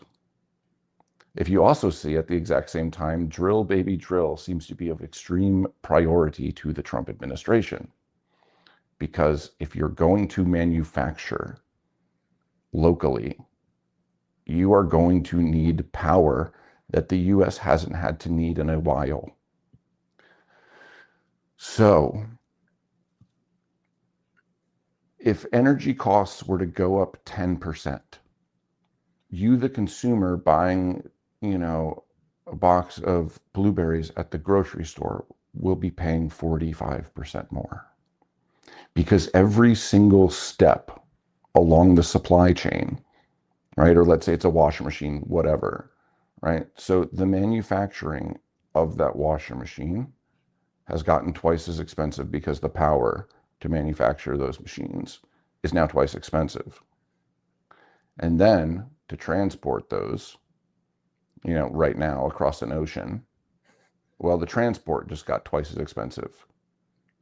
If you also see at the exact same time, drill, baby, drill seems to be of extreme priority to the Trump administration. because if you're going to manufacture locally, you are going to need power that the US hasn't had to need in a while. So if energy costs were to go up 10%, you, the consumer buying, a box of blueberries at the grocery store, will be paying 45% more. Because every single step along the supply chain, right? Or let's say it's a washing machine, whatever, right? So the manufacturing of that washing machine has gotten twice as expensive because the power to manufacture those machines is now twice expensive. And then to transport those, right now across an ocean, well, the transport just got twice as expensive.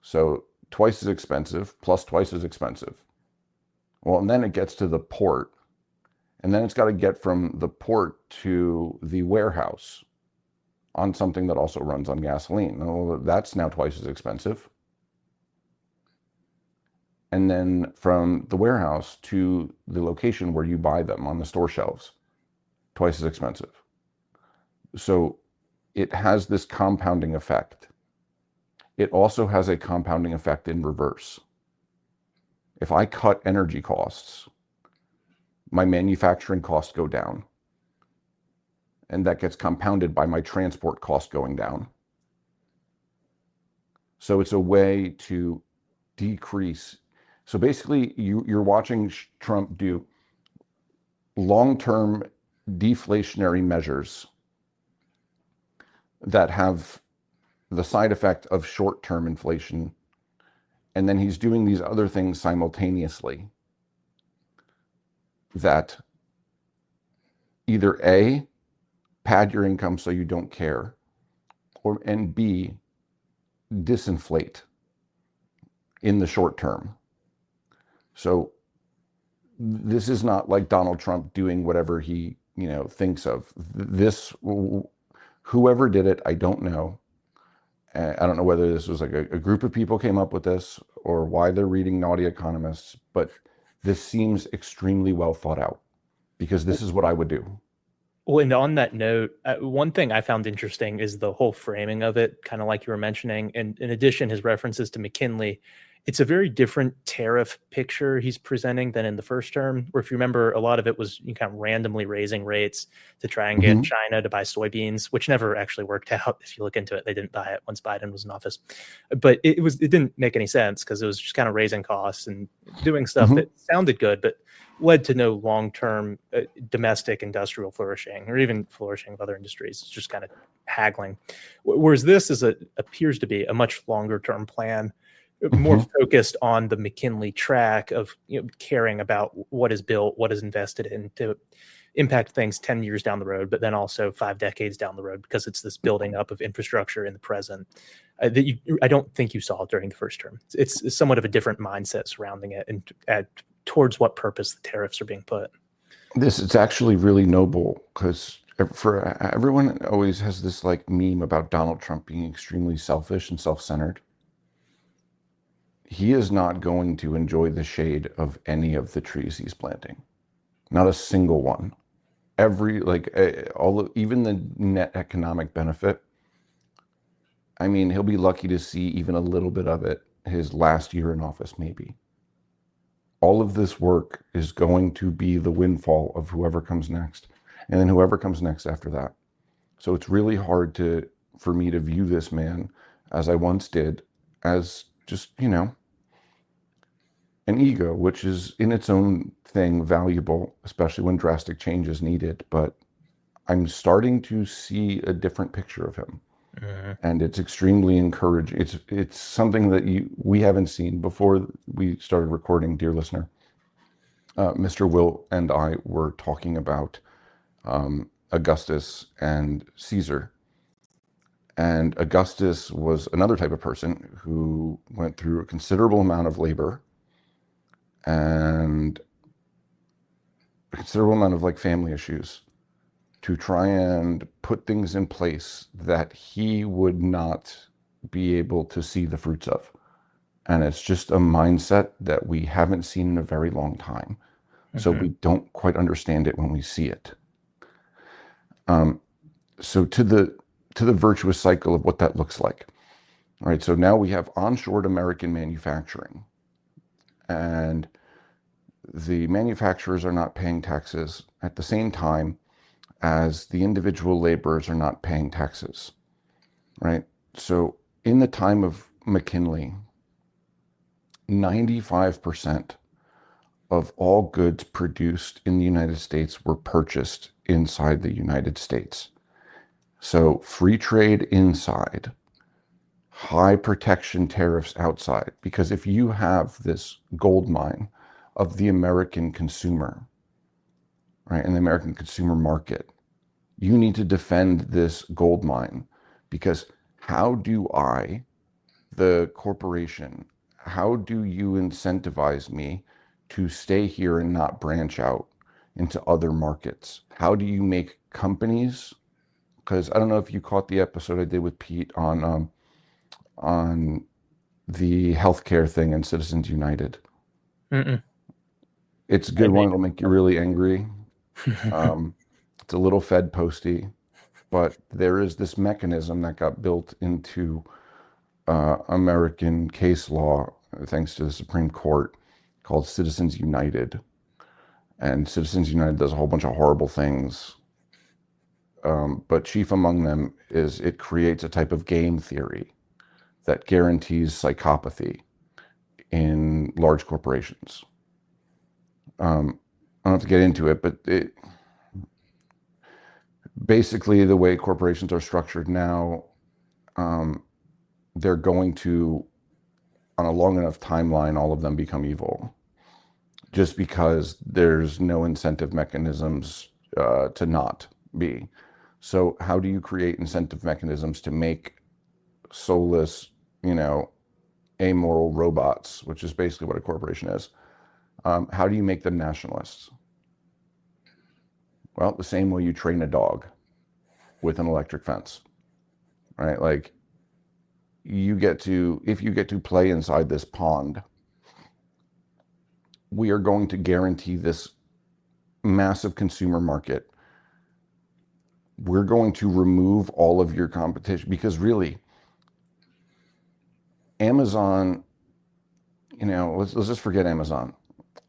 So twice as expensive plus twice as expensive. Well, and then it gets to the port, and then it's got to get from the port to the warehouse on something that also runs on gasoline. Well, that's now twice as expensive. And then from the warehouse to the location where you buy them on the store shelves, twice as expensive. So it has this compounding effect. It also has a compounding effect in reverse. If I cut energy costs, my manufacturing costs go down. And that gets compounded by my transport cost going down. So it's a way to decrease. So basically, you're watching Trump do long-term deflationary measures that have the side effect of short-term inflation. And then he's doing these other things simultaneously that either A, pad your income so you don't care, and B, disinflate in the short term. So this is not like Donald Trump doing whatever he, thinks of. This, whoever did it, I don't know. I don't know whether this was like a group of people came up with this or why they're reading Naughty Economists, but this seems extremely well thought out because this is what I would do. Well, and on that note, one thing I found interesting is the whole framing of it, kind of like you were mentioning. And in addition, his references to McKinley, it's a very different tariff picture he's presenting than in the first term, where if you remember, a lot of it was kind of randomly raising rates to try and get China to buy soybeans, which never actually worked out. If you look into it, they didn't buy it once Biden was in office. But it didn't make any sense because it was just kind of raising costs and doing stuff that sounded good, but led to no long-term domestic industrial flourishing or even flourishing of other industries. It's just kind of haggling. Whereas this appears to be a much longer-term plan, more focused on the McKinley track of caring about what is built, what is invested in to impact things 10 years down the road, but then also 5 decades down the road, because it's this building up of infrastructure in the present that I don't think you saw during the first term. It's somewhat of a different mindset surrounding it and towards what purpose the tariffs are being put. It's actually really noble because for everyone always has this like meme about Donald Trump being extremely selfish and self-centered. He is not going to enjoy the shade of any of the trees he's planting. Not a single one. Even the net economic benefit. I mean, he'll be lucky to see even a little bit of it his last year in office, maybe. All of this work is going to be the windfall of whoever comes next, and then whoever comes next after that. So it's really hard for me to view this man, as I once did, as just, an ego, which is in its own thing valuable, especially when drastic change is needed. But I'm starting to see a different picture of him. And it's extremely encouraging. It's something that we haven't seen before we started recording, dear listener. Mr. Will and I were talking about Augustus and Caesar. And Augustus was another type of person who went through a considerable amount of labor and a considerable amount of family issues to try and put things in place that he would not be able to see the fruits of. And it's just a mindset that we haven't seen in a very long time. So Hmm. we don't quite understand it when we see it. So to the virtuous cycle of what that looks like. All right, so now we have onshored American manufacturing, and the manufacturers are not paying taxes at the same time as the individual laborers are not paying taxes, right? So in the time of McKinley, 95% of all goods produced in the United States were purchased inside the United States. So free trade inside, high protection tariffs outside. Because if you have this gold mine of the American consumer, right, and the American consumer market, you need to defend this gold mine. Because how do I, the corporation, how do you incentivize me to stay here and not branch out into other markets? How do you make companies? Because I don't know if you caught the episode I did with Pete on the healthcare thing and Citizens United. Mm-mm. It's a I good one. It'll make you think. really angry. Um, it's a little Fed posty, but there is this mechanism that got built into American case law, thanks to the Supreme Court, called Citizens United. And Citizens United does a whole bunch of horrible things. But chief among them is it creates a type of game theory that guarantees psychopathy in large corporations. I don't have to get into it, but basically the way corporations are structured now, they're going to, on a long enough timeline, all of them become evil, just because there's no incentive mechanisms to not be. So how do you create incentive mechanisms to make soulless, you know, amoral robots, which is basically what a corporation is? How do you make them nationalists? Well, the same way you train a dog with an electric fence, right? Like if you get to play inside this pond, we are going to guarantee this massive consumer market. We're going to remove all of your competition because really, Amazon, let's just forget Amazon.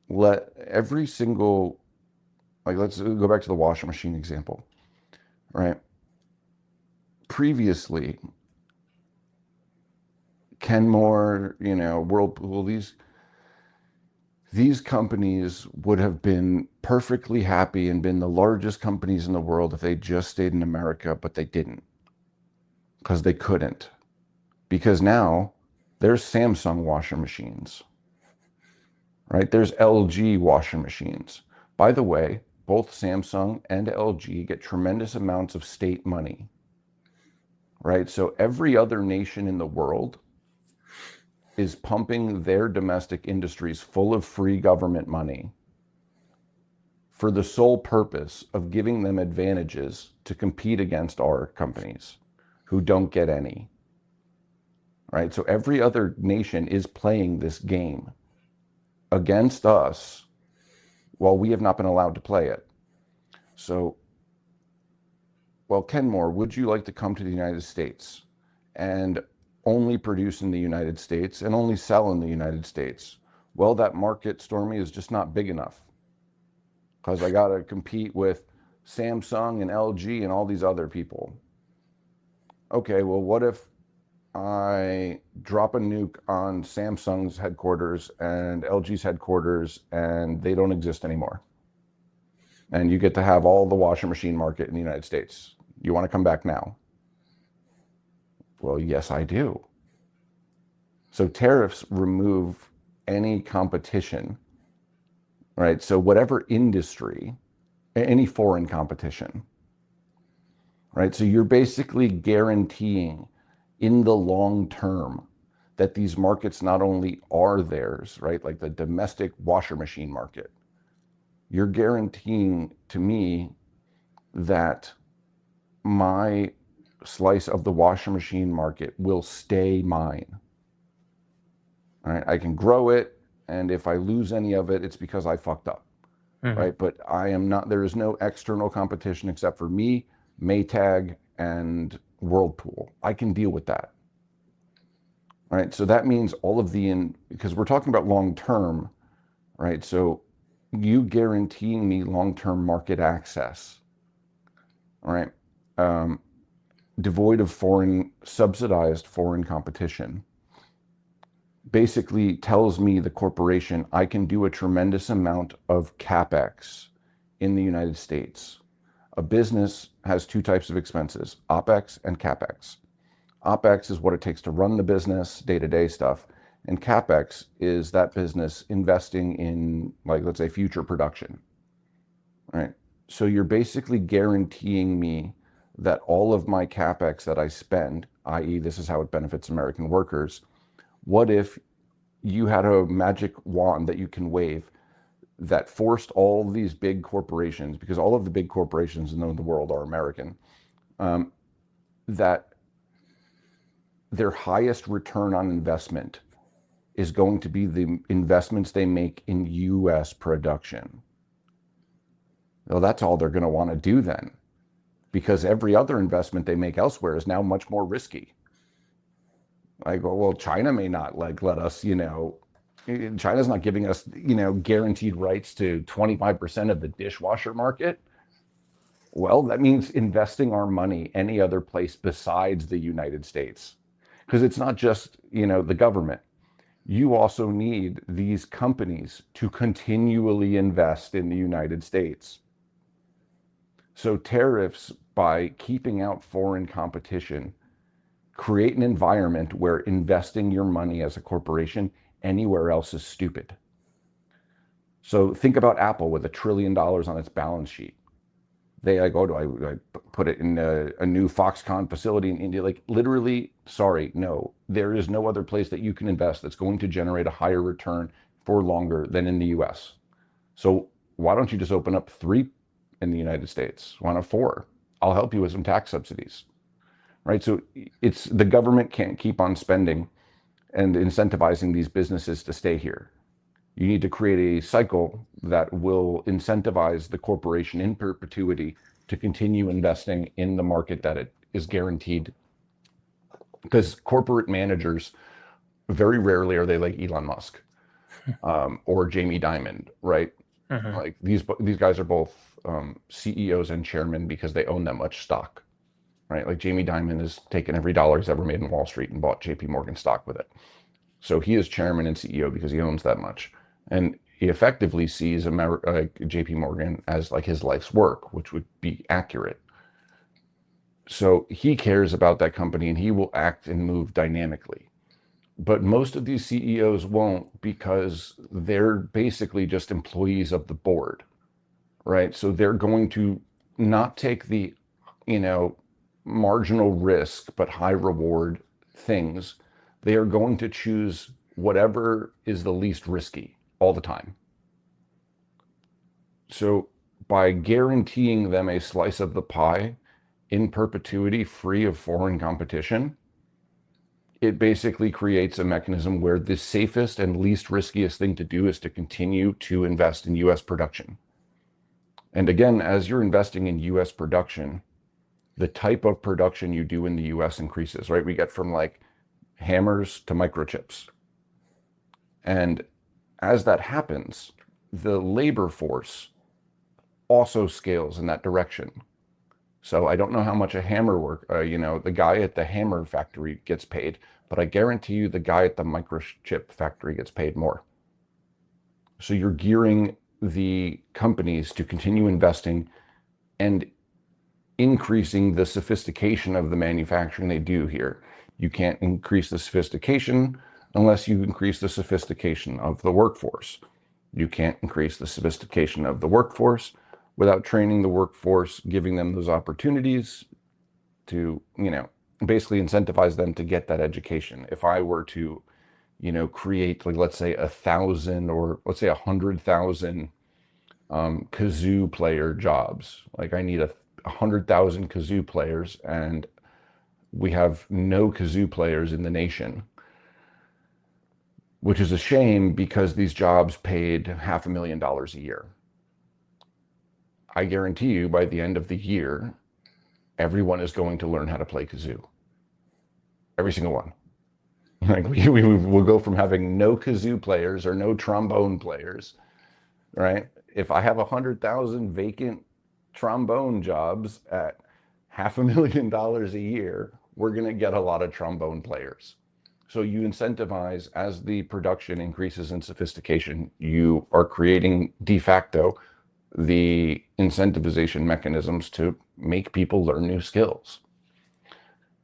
Let every single, like, let's go back to the washing machine example, right? Previously, Kenmore, Whirlpool, these companies would have been perfectly happy and been the largest companies in the world if they just stayed in America, but they didn't because they couldn't. Because now there's Samsung washing machines, right? There's LG washing machines. By the way, both Samsung and LG get tremendous amounts of state money, right? So every other nation in the world is pumping their domestic industries full of free government money for the sole purpose of giving them advantages to compete against our companies who don't get any, right? So every other nation is playing this game against us while we have not been allowed to play it. So, well, Kenmore, would you like to come to the United States and only produce in the United States and only sell in the United States? Well, that market, Stormy, is just not big enough because I got to compete with Samsung and LG and all these other people. Okay, well, what if I drop a nuke on Samsung's headquarters and LG's headquarters and they don't exist anymore? And you get to have all the washing machine market in the United States. You want to come back now? Well, yes, I do. So tariffs remove any competition, right? So whatever industry, any foreign competition, right? So you're basically guaranteeing in the long term that these markets not only are theirs, right? Like the domestic washer machine market, you're guaranteeing to me that my slice of the washer machine market will stay mine. All right, I can grow it, and if I lose any of it, it's because I fucked up, Hmm. right? But I am not. There is no external competition except for me, Maytag, and Whirlpool. I can deal with that, right? So that means all of because we're talking about long term, right? So you guaranteeing me long term market access, all right? Um, Devoid of subsidized foreign competition, basically tells me, the corporation, I can do a tremendous amount of capex in the United States. A business has two types of expenses: opex and capex. Opex is what it takes to run the business, day-to-day stuff, and capex is that business investing in, like, let's say, future production, right? So you're basically guaranteeing me that all of my capex that I spend, i.e., this is how it benefits American workers. What if you had a magic wand that you can wave that forced all these big corporations, because all of the big corporations in the world are American, that their highest return on investment is going to be the investments they make in US production? Well, that's all they're going to want to do then, because every other investment they make elsewhere is now much more risky. I go, well, China may not like let us, China's not giving us, guaranteed rights to 25% of the dishwasher market. Well, that means investing our money any other place besides the United States. Because it's not just, the government. You also need these companies to continually invest in the United States. So tariffs, by keeping out foreign competition, create an environment where investing your money as a corporation anywhere else is stupid. So think about Apple with $1 trillion on its balance sheet. They like, oh, do I put it in a new Foxconn facility in India? Like, literally, sorry, no. There is no other place that you can invest that's going to generate a higher return for longer than in the US. So why don't you just open up 3 in the United States? Why not 4? I'll help you with some tax subsidies, right? So it's, the government can't keep on spending and incentivizing these businesses to stay here. You need to create a cycle that will incentivize the corporation in perpetuity to continue investing in the market that it is guaranteed. Because corporate managers, very rarely are they like Elon Musk, or Jamie Dimon, right? Hmm. Like these guys are both CEOs and chairmen because they own that much stock, right? Like Jamie Dimon has taken every dollar he's ever made in Wall Street and bought JP Morgan stock with it. So he is chairman and CEO because he owns that much. And he effectively sees JP Morgan as like his life's work, which would be accurate. So he cares about that company and he will act and move dynamically. But most of these CEOs won't, because they're basically just employees of the board, right? So they're going to not take the, you know, marginal risk but high reward things. They are going to choose whatever is the least risky all the time. So by guaranteeing them a slice of the pie in perpetuity, free of foreign competition, it basically creates a mechanism where the safest and least riskiest thing to do is to continue to invest in US production. And again, as you're investing in US production, the type of production you do in the US increases, right? We get from like hammers to microchips. And as that happens, the labor force also scales in that direction. So I don't know how much a the guy at the hammer factory gets paid, but I guarantee you the guy at the microchip factory gets paid more. So you're gearing the companies to continue investing and increasing the sophistication of the manufacturing they do here. You can't increase the sophistication unless you increase the sophistication of the workforce. You can't increase the sophistication of the workforce without training the workforce, giving them those opportunities to, basically incentivize them to get that education. If I were to, create, like, let's say 1,000 or let's say 100,000 kazoo player jobs, like I need 100,000 kazoo players, and we have no kazoo players in the nation. which is a shame because these jobs paid $500,000 a year. I guarantee you by the end of the year, everyone is going to learn how to play kazoo. Every single one. Like we'll go from having no kazoo players or no trombone players, right? If I have 100,000 vacant trombone jobs at $500,000 a year, we're going to get a lot of trombone players. So you incentivize as the production increases in sophistication, you are creating de facto the incentivization mechanisms to make people learn new skills.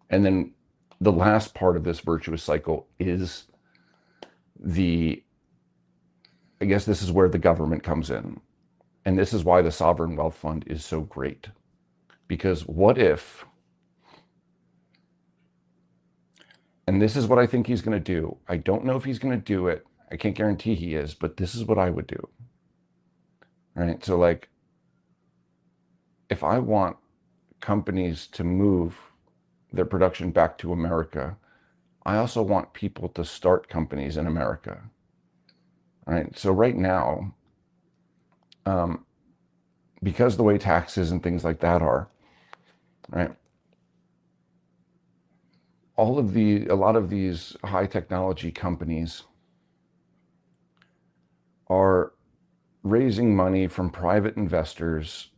And then the last part of this virtuous cycle is I guess this is where the government comes in. And this is why the sovereign wealth fund is so great. Because what if, and this is what I think he's going to do. I don't know if he's going to do it. I can't guarantee he is, but this is what I would do. Right? So like, if I want companies to move their production back to America, I also want people to start companies in America. All right. So right now, because the way taxes and things like that are, right? A lot of these high technology companies are raising money from private investors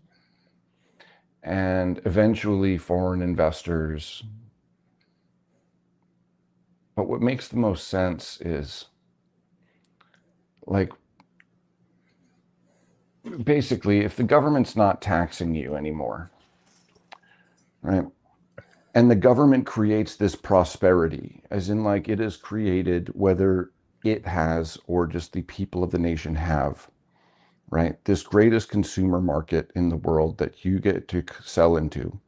and eventually foreign investors. But what makes the most sense is like, basically, if the government's not taxing you anymore, right? And the government creates this prosperity, as in like it is created whether it has or just the people of the nation have, right? This greatest consumer market in the world that you get to sell into,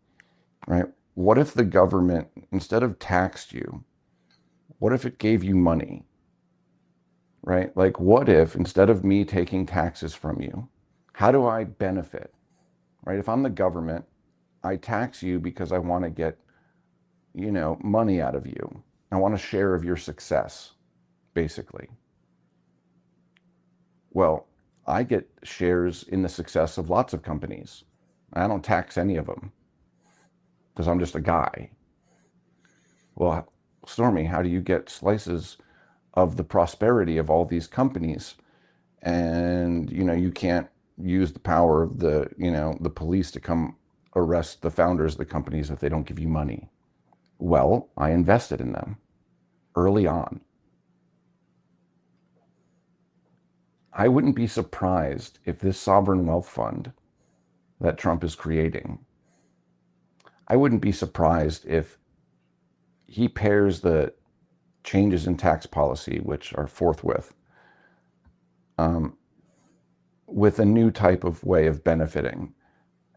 right? What if the government, instead of taxed you, what if it gave you money, right? Like, what if instead of me taking taxes from you, how do I benefit, right? If I'm the government, I tax you because I want to get, money out of you. I want a share of your success, basically. Well, I get shares in the success of lots of companies. I don't tax any of them because I'm just a guy. Well, Stormy, how do you get slices of the prosperity of all these companies? And, you can't use the power of the police to come arrest the founders of the companies if they don't give you money. Well, I invested in them early on. I wouldn't be surprised if this sovereign wealth fund that Trump is creating, I wouldn't be surprised if he pairs the changes in tax policy, which are forthwith, with a new type of way of benefiting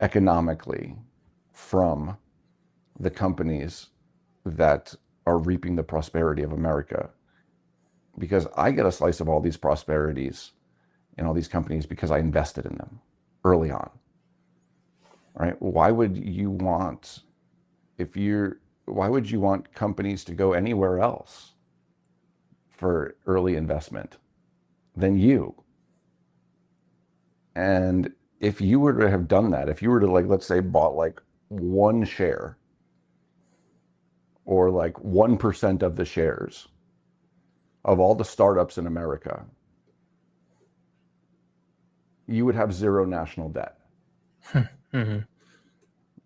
economically from the companies that are reaping the prosperity of America. Because I get a slice of all these prosperities in all these companies because I invested in them early on. Right? Why would you want companies to go anywhere else for early investment than you? And if you were to have done that, if you were to, like, let's say, bought like one share or like 1% of the shares of all the startups in America, you would have zero national debt. Mm-hmm.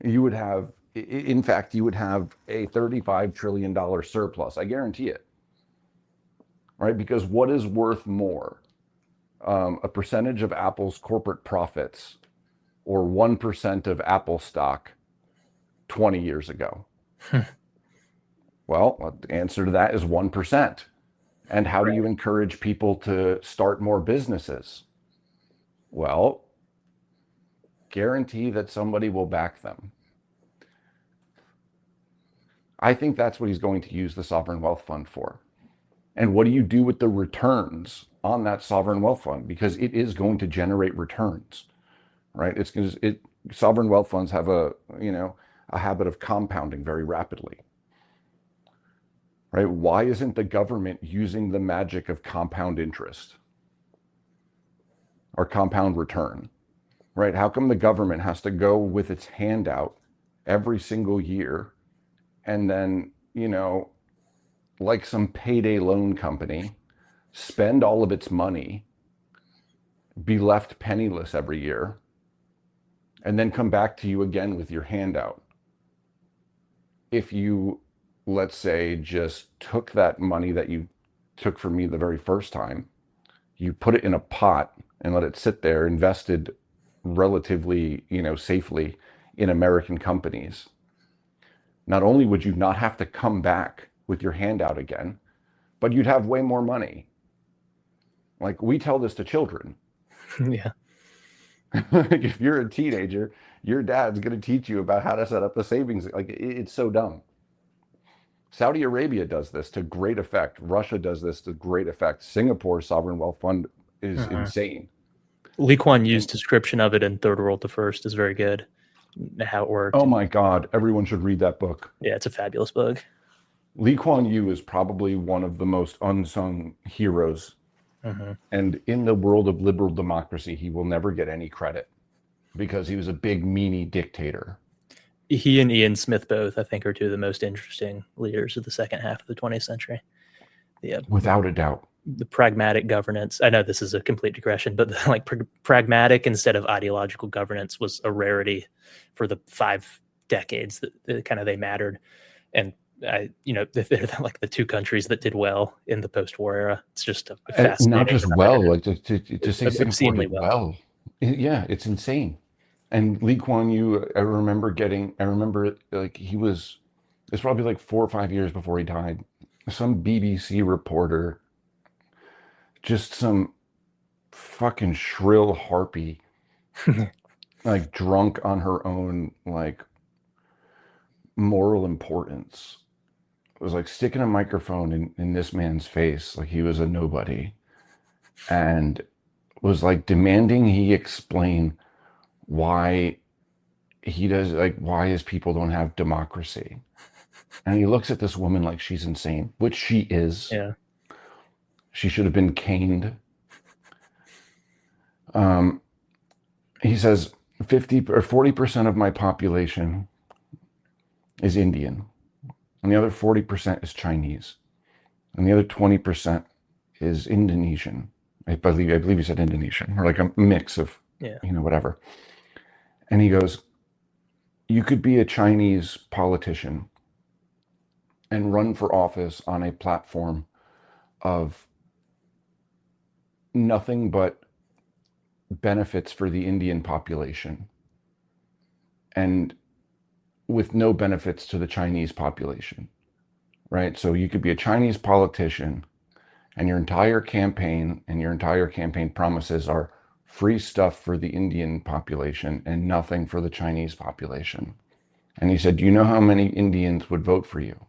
You would have, in fact, you would have a $35 trillion surplus. I guarantee it. Right? Because what is worth more? A percentage of Apple's corporate profits or 1% of Apple stock 20 years ago? Well, the answer to that is 1%. And how do you encourage people to start more businesses? Well, guarantee that somebody will back them. I think that's what he's going to use the sovereign wealth fund for. And what do you do with the returns on that sovereign wealth fund? Because it is going to generate returns, right? It's because sovereign wealth funds have a habit of compounding very rapidly. right? Why isn't the government using the magic of compound interest or compound return, right? How come the government has to go with its hand out every single year and then, like some payday loan company, spend all of its money, be left penniless every year, and then come back to you again with your handout? If you, let's say, just took that money that you took from me the very first time, you put it in a pot and let it sit there, invested relatively, safely in American companies, not only would you not have to come back with your handout again, but you'd have way more money. Like, we tell this to children. Yeah. Like, if you're a teenager, your dad's going to teach you about how to set up a savings. Like, it's so dumb. Saudi Arabia does this to great effect. Russia does this to great effect. Singapore's sovereign wealth fund is insane. Lee Kuan Yew's description of it in Third World to First is very good. How it worked. Oh my God, everyone should read that book. Yeah, it's a fabulous book. Lee Kuan Yew is probably one of the most unsung heroes. And in the world of liberal democracy, he will never get any credit because he was a big, meanie dictator. He and Ian Smith both, I think, are two of the most interesting leaders of the second half of the 20th century. Yeah, without a doubt. The pragmatic governance. I know this is a complete digression, but pragmatic instead of ideological governance was a rarity for the 5 decades that kind of they mattered. And they're like the two countries that did well in the post-war era. It's just fascinating. Not just well, like to say Singapore did well. Yeah, it's insane. And Lee Kuan Yew, I remember like it's probably like 4 or 5 years before he died. Some BBC reporter, just some fucking shrill harpy, like drunk on her own, like moral importance, was like sticking a microphone in this man's face like he was a nobody, and was like demanding he explain why why his people don't have democracy. And he looks at this woman like she's insane, which she is. Yeah. She should have been caned. He says 50 or 40% of my population is Indian, and the other 40% is Chinese, and the other 20% is Indonesian. I believe he said Indonesian, or like a mix of, whatever. And he goes, you could be a Chinese politician and run for office on a platform of nothing but benefits for the Indian population and with no benefits to the Chinese population, right? So you could be a Chinese politician and your entire campaign promises are free stuff for the Indian population and nothing for the Chinese population. And he said, do you know how many Indians would vote for you?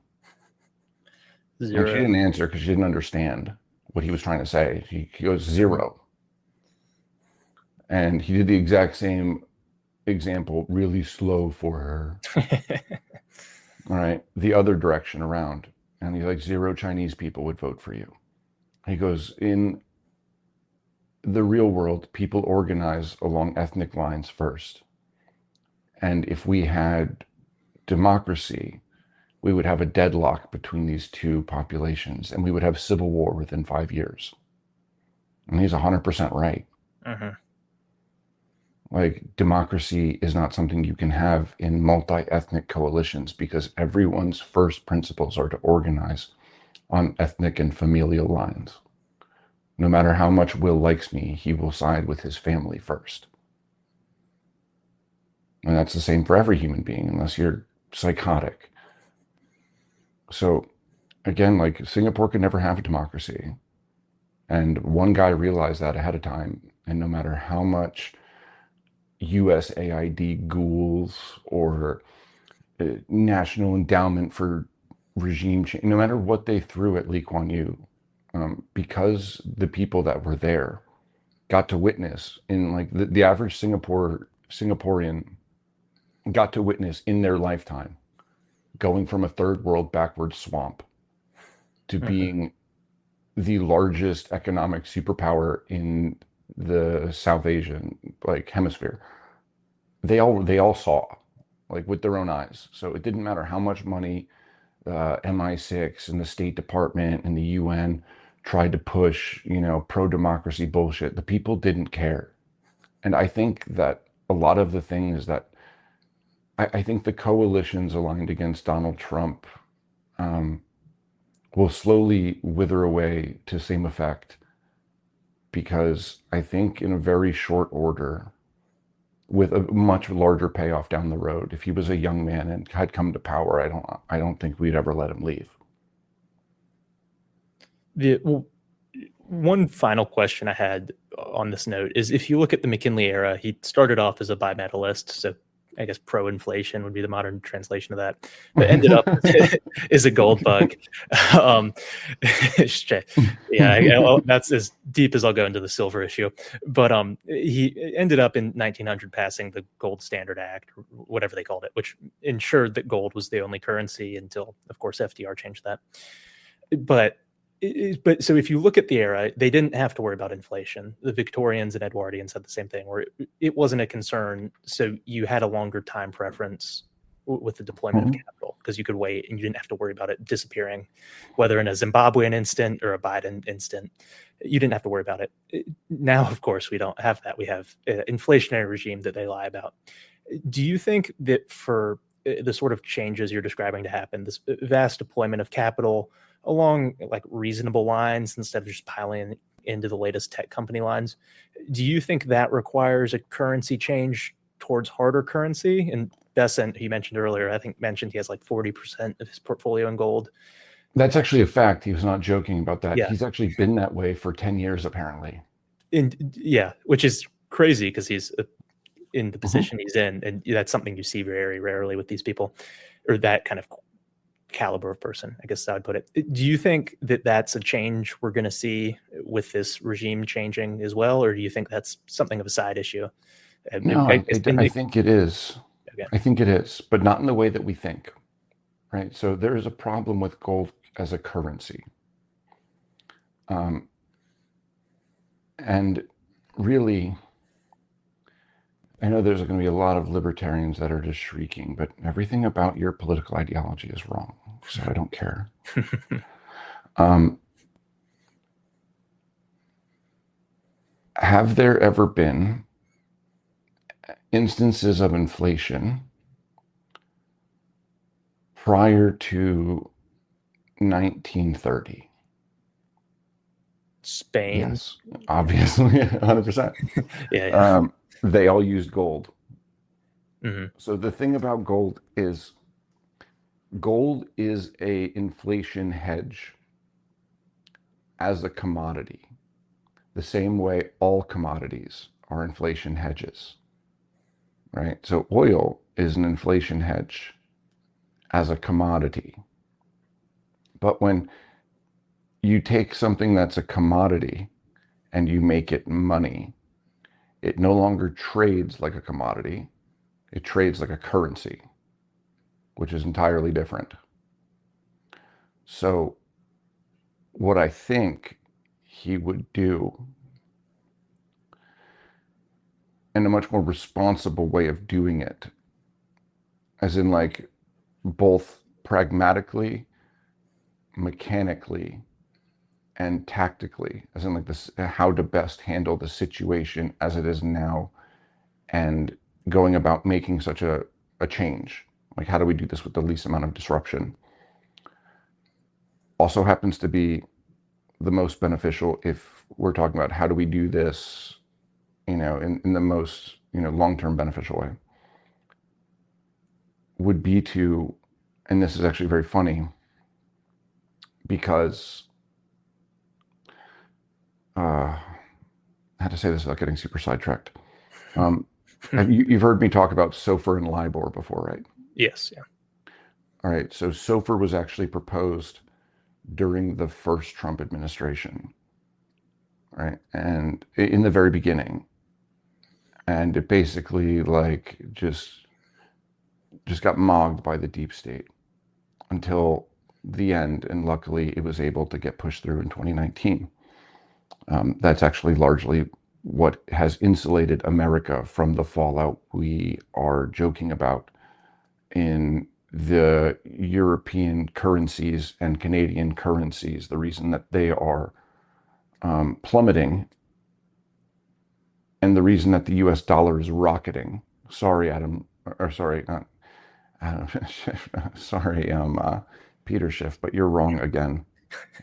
0. And she didn't answer because she didn't understand what he was trying to say. He goes 0. And he did the exact same example, really slow for her. All right, the other direction around. And he's like, 0 Chinese people would vote for you. He goes, in the real world, people organize along ethnic lines first. And if we had democracy, we would have a deadlock between these two populations and we would have civil war within 5 years. And he's 100% right. Like, democracy is not something you can have in multi-ethnic coalitions because everyone's first principles are to organize on ethnic and familial lines. No matter how much Will likes me, he will side with his family first. And that's the same for every human being, unless you're psychotic. So, again, like, Singapore could never have a democracy. And one guy realized that ahead of time. And no matter how much USAID ghouls or National Endowment for Regime Change, no matter what they threw at Lee Kuan Yew, because the people that were there got to witness in, like, the average Singaporean got to witness in their lifetime going from a third world backward swamp to Mhm. being the largest economic superpower in the South Asian like hemisphere. They all saw like with their own eyes. So it didn't matter how much money MI6 and the State Department and the UN tried to push, pro-democracy bullshit. The people didn't care. And I think that a lot of the things that I think the coalitions aligned against Donald Trump um, will slowly wither away to same effect because I think in a very short order, with a much larger payoff down the road, if he was a young man and had come to power, I don't think we'd ever let him leave. Well, one final question I had on this note is if you look at the McKinley era, he started off as a bimetallist, so I guess pro-inflation would be the modern translation of that, but ended up as a gold bug. Um, that's as deep as I'll go into the silver issue. But he ended up in 1900 passing the Gold Standard Act, or whatever they called it, which ensured that gold was the only currency until, of course, FDR changed that. But so if you look at the era, they didn't have to worry about inflation. The Victorians and Edwardians had the same thing, where it wasn't a concern. So you had a longer time preference with the deployment of capital because you could wait and you didn't have to worry about it disappearing, whether in a Zimbabwean instant or a Biden instant. You didn't have to worry about it. Now, of course, we don't have that. We have an inflationary regime that they lie about. Do you think that for the sort of changes you're describing to happen, this vast deployment of capital along like reasonable lines instead of just piling into the latest tech company lines, do you think that requires a currency change towards harder currency? And Besant, he mentioned earlier, I think mentioned he has like 40% of his portfolio in gold. That's actually a fact. He was not joking about that. Yeah. He's actually been that way for 10 years, apparently. And yeah, which is crazy because he's in the Mhm. position he's in. And that's something you see very rarely with these people, or that kind of caliber of person, I guess I would put it. Do you think that that's a change we're going to see with this regime changing as well? Or do you think that's something of a side issue? No, I think it is. Okay. I think it is, but not in the way that we think, right? So there is a problem with gold as a currency. And really, I know there's going to be a lot of libertarians that are just shrieking, but everything about your political ideology is wrong. So I don't care. Have there ever been instances of inflation prior to 1930? Spain. Yes, obviously, 100%. Yeah. They all used gold. Mm-hmm. So the thing about gold is a inflation hedge as a commodity, the same way all commodities are inflation hedges, right? So oil is an inflation hedge as a commodity. But when you take something that's a commodity and you make it money, it no longer trades like a commodity. It trades like a currency, which is entirely different. So what I think he would do, and a much more responsible way of doing it, as in like both pragmatically, mechanically, and tactically, as in like this, how to best handle the situation as it is now, and going about making such a change. Like, how do we do this with the least amount of disruption? Also happens to be the most beneficial if we're talking about how do we do this, in the most, long-term beneficial way, would be to, and this is actually very funny because how to say this without getting super sidetracked. You've heard me talk about SOFR and LIBOR before, right? Yes. Yeah. All right. So SOFR was actually proposed during the first Trump administration, right? And in the very beginning. And it basically like just got mogged by the deep state until the end, and luckily it was able to get pushed through in 2019. That's actually largely what has insulated America from the fallout we are joking about in the European currencies and Canadian currencies. The reason that they are plummeting, and the reason that the US dollar is rocketing. Sorry, Adam, or sorry, not Adam, sorry, Peter Schiff, but you're wrong again.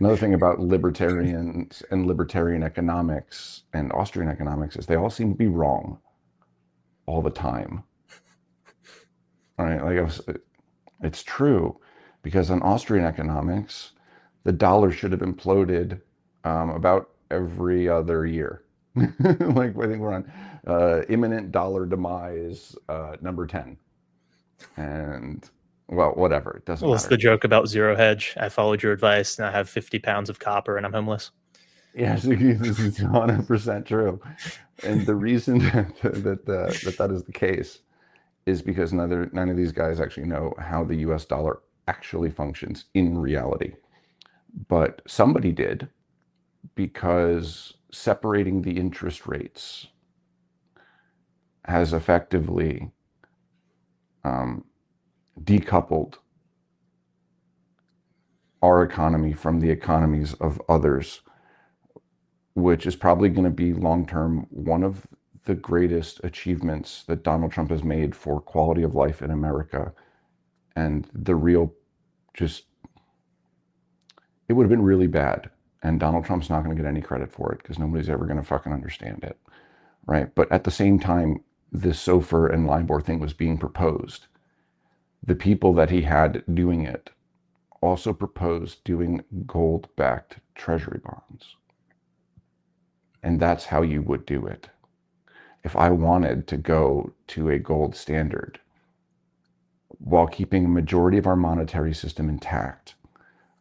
Another thing about libertarians and libertarian economics and Austrian economics is they all seem to be wrong all the time. All right, it's true, because on Austrian economics, the dollar should have imploded about every other year. Like I think we're on imminent dollar demise number 10. And well, whatever, it doesn't Well, it's matter. the joke about zero hedge. I followed your advice and I have 50 pounds of copper and I'm homeless. Yes, this is 100% true. And the reason that is the case is because none of these guys actually know how the US dollar actually functions in reality. But somebody did, because separating the interest rates has effectively decoupled our economy from the economies of others, which is probably going to be long term one of the greatest achievements that Donald Trump has made for quality of life in America. And the real, just, it would have been really bad. And Donald Trump's not going to get any credit for it because nobody's ever going to fucking understand it. Right. But at the same time, this SOFR and LIBOR thing was being proposed, the people that he had doing it also proposed doing gold-backed treasury bonds. And that's how you would do it. If I wanted to go to a gold standard while keeping a majority of our monetary system intact,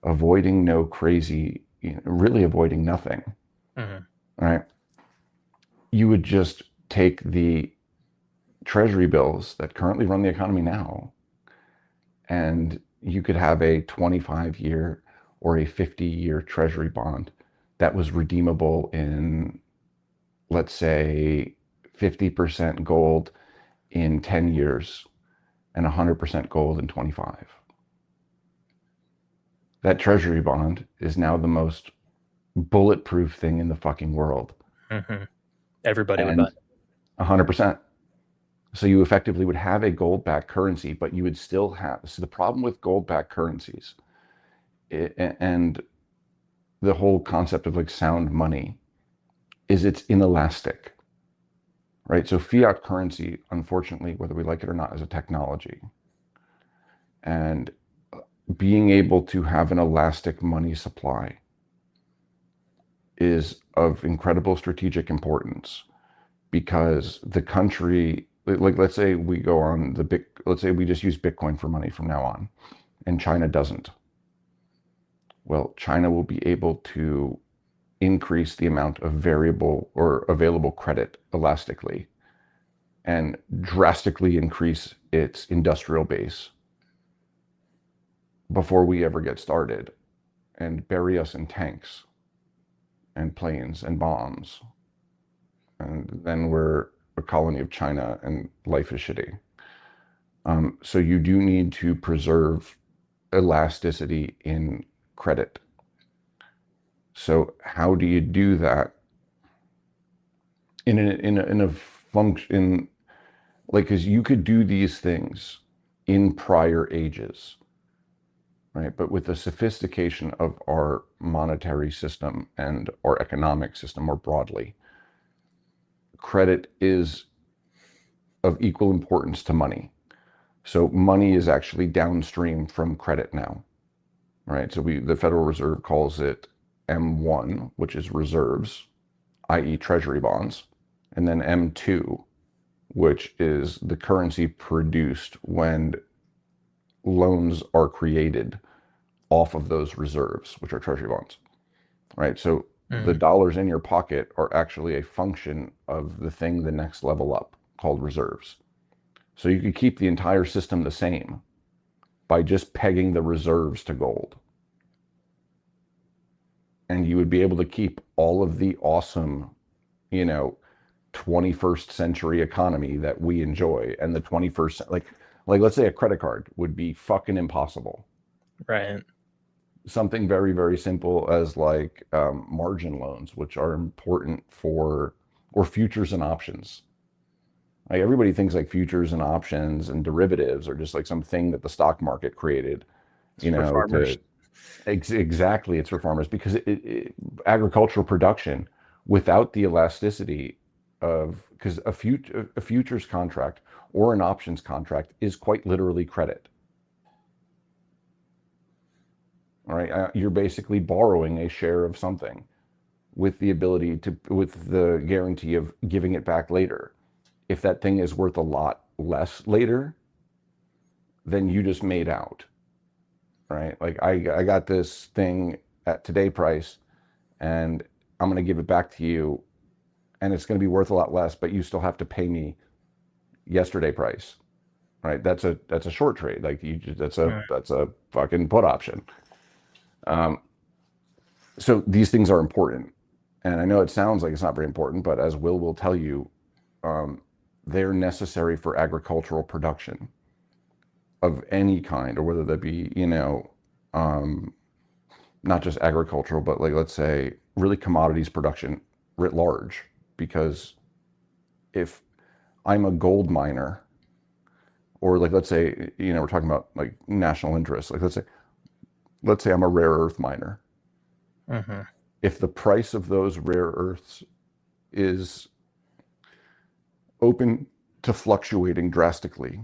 avoiding no crazy, really avoiding nothing, right? You would just take the treasury bills that currently run the economy now, and you could have a 25-year or a 50-year treasury bond that was redeemable in, let's say, 50% gold in 10 years and 100% gold in 25. That treasury bond is now the most bulletproof thing in the fucking world. Everybody would buy And 100%. So you effectively would have a gold-backed currency, but you would still have. So the problem with gold-backed currencies and the whole concept of like sound money is it's inelastic, right? So fiat currency, unfortunately, whether we like it or not, is a technology. And being able to have an elastic money supply is of incredible strategic importance, because the country, like let's say we go on let's say we just use Bitcoin for money from now on, and China doesn't. Well, China will be able to increase the amount of variable or available credit elastically and drastically increase its industrial base before we ever get started, and bury us in tanks and planes and bombs. And then we're a colony of China and life is shitty. So you do need to preserve elasticity in credit. So how do you do that in a function, like, because you could do these things in prior ages, right? But with the sophistication of our monetary system and our economic system more broadly, credit is of equal importance to money. So money is actually downstream from credit now, right? So the Federal Reserve calls it M1, which is reserves, i.e. treasury bonds, and then M2, which is the currency produced when loans are created off of those reserves, which are treasury bonds, right? So the dollars in your pocket are actually a function of the thing the next level up, called reserves. So you could keep the entire system the same by just pegging the reserves to gold. and you would be able to keep all of the awesome, you know, 21st century economy that we enjoy. And the 21st, like let's say a credit card would be fucking impossible. Right. Something very, very simple as like margin loans, which are important for, or futures and options. Like everybody thinks like futures and options and derivatives are just like something that the stock market created, It's you for know, farmers. exactly, it's for farmers because agricultural production without the elasticity of, because a futures contract or an options contract is quite literally credit. All right, you're basically borrowing a share of something with the ability to, with the guarantee of giving it back later. If that thing is worth a lot less later, then you just made out, right? Like I got this thing at today price and I'm going to give it back to you and it's going to be worth a lot less, but you still have to pay me yesterday price, right? That's a short trade. Like you just, Mm. that's a fucking put option. So these things are important. And I know it sounds like it's not very important, but as will tell you, they're necessary for agricultural production of any kind, or whether that be, you know, not just agricultural, but like let's say really commodities production writ large. Because if I'm a gold miner, or like let's say, you know, we're talking about like national interests, like let's say I'm a rare earth miner. Hmm. If the price of those rare earths is open to fluctuating drastically,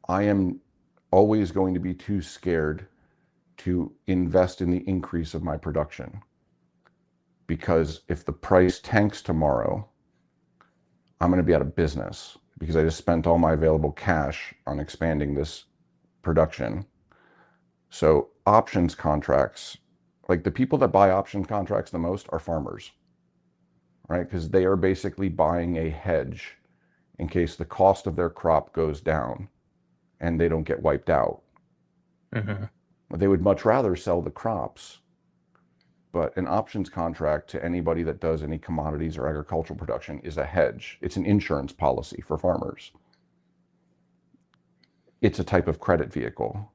I am always going to be too scared to invest in the increase of my production. Because if the price tanks tomorrow, I'm going to be out of business because I just spent all my available cash on expanding this production. So options contracts, like the people that buy option contracts the most are farmers, right? Because they are basically buying a hedge in case the cost of their crop goes down and they don't get wiped out. Hmm. They would much rather sell the crops, but an options contract to anybody that does any commodities or agricultural production is a hedge. It's an insurance policy for farmers. It's a type of credit vehicle.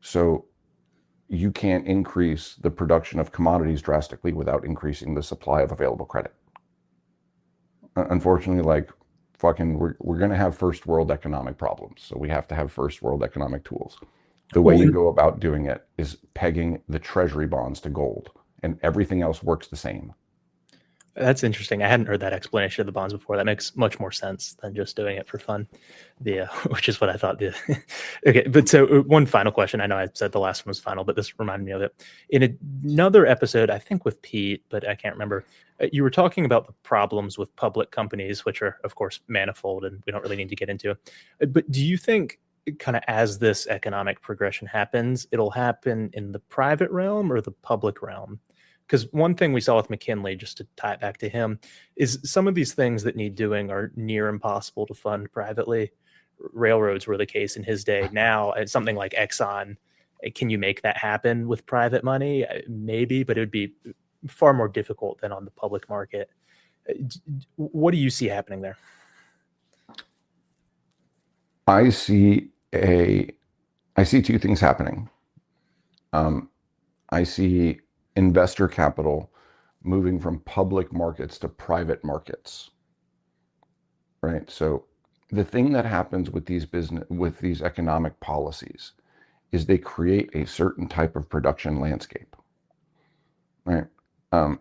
So you can't increase the production of commodities drastically without increasing the supply of available credit. Unfortunately, like fucking, we're going to have first world economic problems. So we have to have first world economic tools. The way Well, you and go about doing it is pegging the treasury bonds to gold, and everything else works the same. that's interesting. I hadn't heard that explanation of the bonds before. That makes much more sense than just doing it for fun. The which is what I thought. The okay, but so one final question. I know I said the last one was final, but this reminded me of it. In another episode, I think with Pete, but I can't remember. You were talking about the problems with public companies, which are of course manifold, and we don't really need to get into. But do you think, kind of as this economic progression happens, it'll happen in the private realm or the public realm? Because one thing we saw with McKinley, just to tie it back to him, is some of these things that need doing are near impossible to fund privately. Railroads were the case in his day. Now, it's something like Exxon. Can you make that happen with private money? Maybe, but it would be far more difficult than on the public market. What do you see happening there? I see a, I see two things happening. Um, I see investor capital moving from public markets to private markets, right? So the thing that happens with these economic policies is they create a certain type of production landscape, right? Um,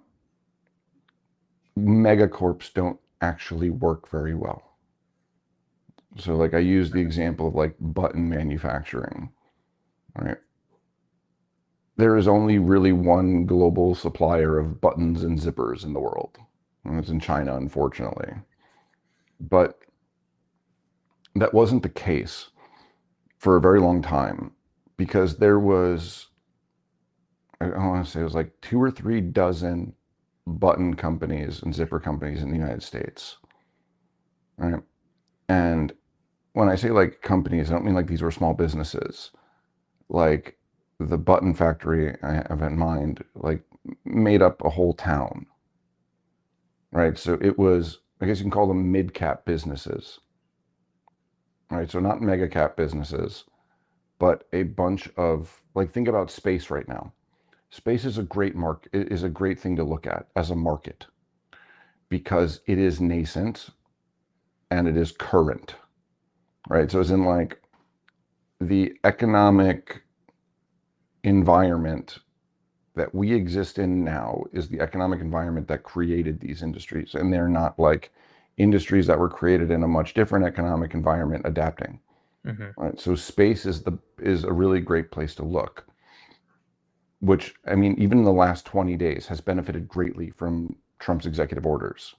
Megacorps don't actually work very well. So like I use the example of like button manufacturing, right? There is only really one global supplier of buttons and zippers in the world, and it's in China, unfortunately. But that wasn't the case for a very long time because there was, I want to say it was like 2 or 3 dozen button companies and zipper companies in the United States, right? And when I say like companies, I don't mean like these were small businesses. Like the button factory I have in mind, like made up a whole town, right? So it was, I guess you can call them mid-cap businesses, right? So not mega cap businesses, but a bunch of, like, think about space right now. Space is a great is a great thing to look at as a market because it is nascent and it is current, right? So it's in like the economic environment that we exist in now is the economic environment that created these industries. And they're not like industries that were created in a much different economic environment adapting. Hmm. Right? So space is a really great place to look, which I mean, even in the last 20 days has benefited greatly from Trump's executive orders,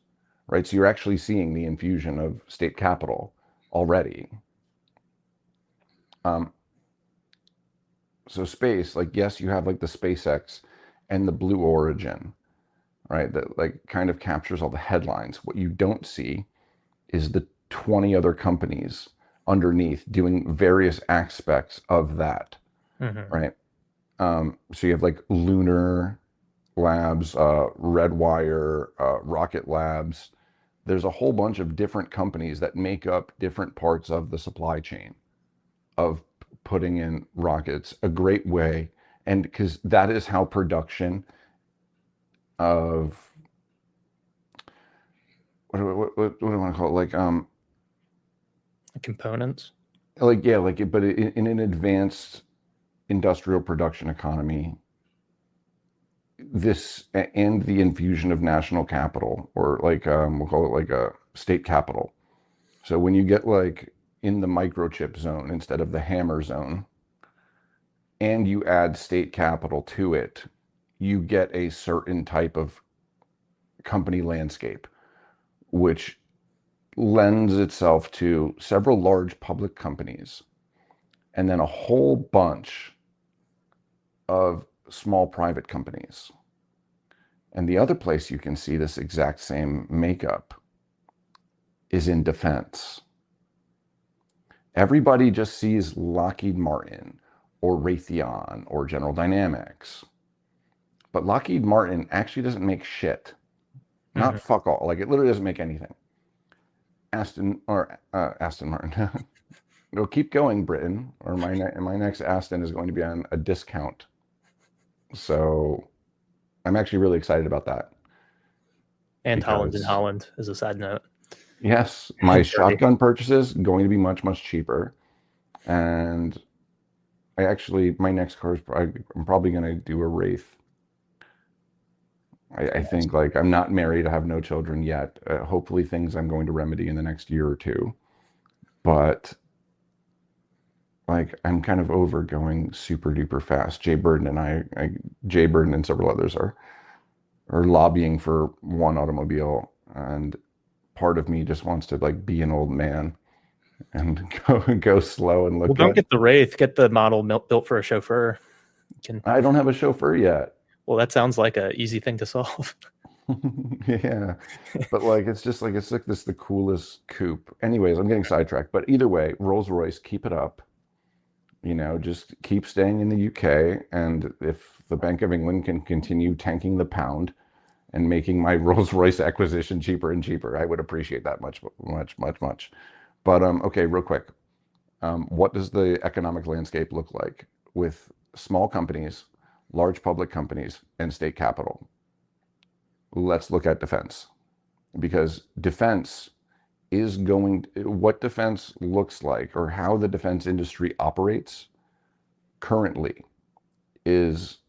right? So you're actually seeing the infusion of state capital already. Um, so space, like, yes, you have like the SpaceX and the Blue Origin, right? That like kind of captures all the headlines. What you don't see is the 20 other companies underneath doing various aspects of that, Hmm. right? So you have like Lunar Labs, Redwire, Rocket Labs. There's a whole bunch of different companies that make up different parts of the supply chain of putting in rockets. A great way, and because that is how production of what do I want to call it? Components. Like yeah, like but in an advanced industrial production economy, this and the infusion of national capital, or like we'll call it like a state capital. So when you get like in the microchip zone instead of the hammer zone, and you add state capital to it, you get a certain type of company landscape, which lends itself to several large public companies and then a whole bunch of small private companies. And the other place you can see this exact same makeup is in defense. Everybody just sees Lockheed Martin or Raytheon or General Dynamics. But Lockheed Martin actually doesn't make shit. Not Hmm. fuck all. Like it literally doesn't make anything. Aston Martin. It'll keep going, Britain, or my next Aston is going to be on a discount. So I'm actually really excited about that And Holland in because Holland, as a side note. yes, my And Dirty. shotgun purchase going to be much cheaper, and I actually my next car is I'm probably going to do a Wraith. I think like I'm not married, I have no children yet. Hopefully, things I'm going to remedy in the next year or two, but like I'm kind of over going super duper fast. Jay Burden and several others are lobbying for one automobile, and part of me just wants to like be an old man and go slow and Well, look don't good. get the Wraith. Get the model built for a chauffeur. You can. I don't have a chauffeur yet. Well, that sounds like a easy thing to solve. Yeah, but like it's like this the coolest coupe. Anyways, I'm getting sidetracked, but either way, Rolls-Royce, keep it up. You know, just keep staying in the UK, and if the Bank of England can continue tanking the pound and making my Rolls-Royce acquisition cheaper and cheaper, I would appreciate that much. But okay, real quick. What does the economic landscape look like with small companies, large public companies, and state capital? Let's look at defense, because defense is going, what defense looks like or how the defense industry operates currently is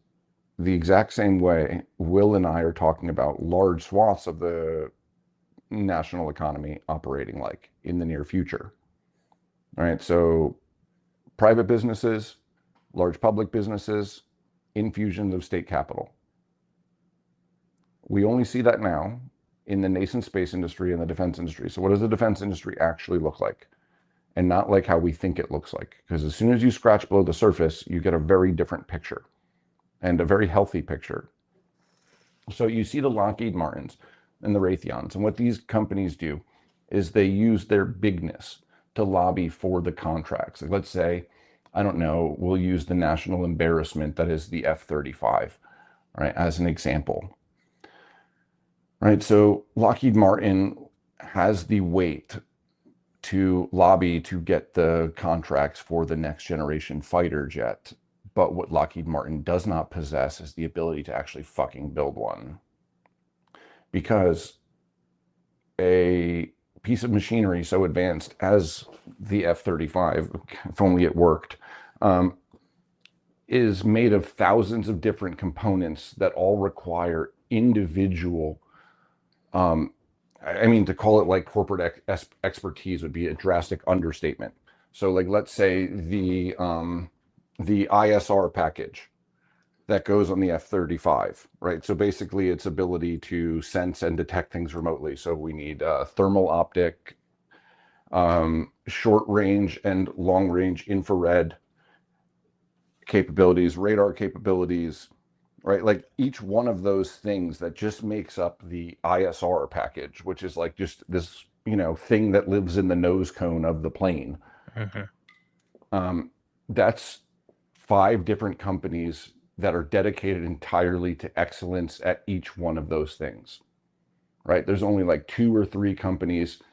the exact same way Will and I are talking about large swaths of the national economy operating like in the near future. All right, so private businesses, large public businesses, infusions of state capital. We only see that now in the nascent space industry and the defense industry. So what does the defense industry actually look like? And not like how we think it looks like. Because as soon as you scratch below the surface, you get a very different picture and a very healthy picture. So you see the Lockheed Martins and the Raytheons. And what these companies do is they use their bigness to lobby for the contracts. Like let's say I don't know, we'll use the national embarrassment that is the F-35, right, as an example. Right, so Lockheed Martin has the weight to lobby to get the contracts for the next generation fighter jet. But what Lockheed Martin does not possess is the ability to actually fucking build one. Because a piece of machinery so advanced as the F-35, if only it worked, is made of thousands of different components that all require individual, I mean, to call it like corporate expertise would be a drastic understatement. So, like, let's say the ISR package that goes on the F-35, right? So basically, its ability to sense and detect things remotely. So we need thermal optic, short range and long range infrared capabilities, radar capabilities, right? Like each one of those things that just makes up the ISR package, which is like just this, thing that lives in the nose cone of the plane. That's 5 different companies that are dedicated entirely to excellence at each one of those things, right? There's only like 2 or 3 companies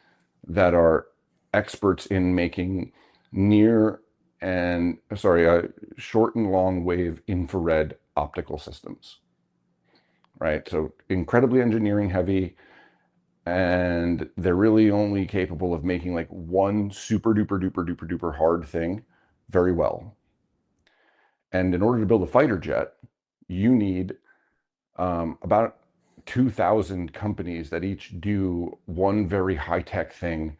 that are experts in making short and long wave infrared optical systems, right? So incredibly engineering heavy, and they're really only capable of making like one super duper duper duper duper hard thing very well. And in order to build a fighter jet, you need about 2,000 companies that each do one very high tech thing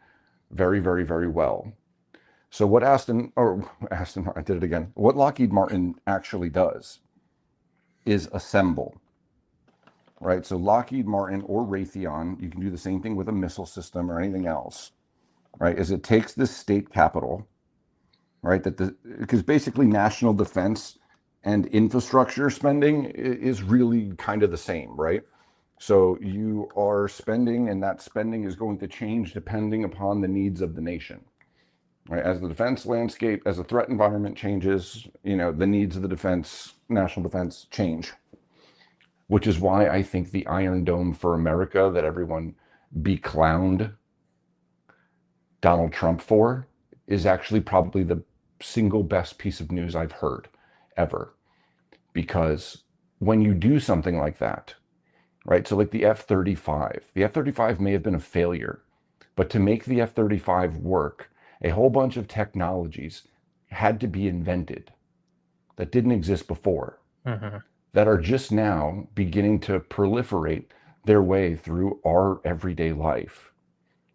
very, very, very well. So what I did it again. What Lockheed Martin actually does is assemble, right? So Lockheed Martin or Raytheon, you can do the same thing with a missile system or anything else, right? Is it takes this state capital, right? Because basically national defense and infrastructure spending is really kind of the same, right? So you are spending, and that spending is going to change depending upon the needs of the nation. Right? As the defense landscape, as the threat environment changes, the needs of the national defense change, which is why I think the Iron Dome for America that everyone beclowned Donald Trump for is actually probably the single best piece of news I've heard ever. Because when you do something like that, right? So like the F-35 may have been a failure, but to make the F-35 work, a whole bunch of technologies had to be invented that didn't exist before, that are just now beginning to proliferate their way through our everyday life,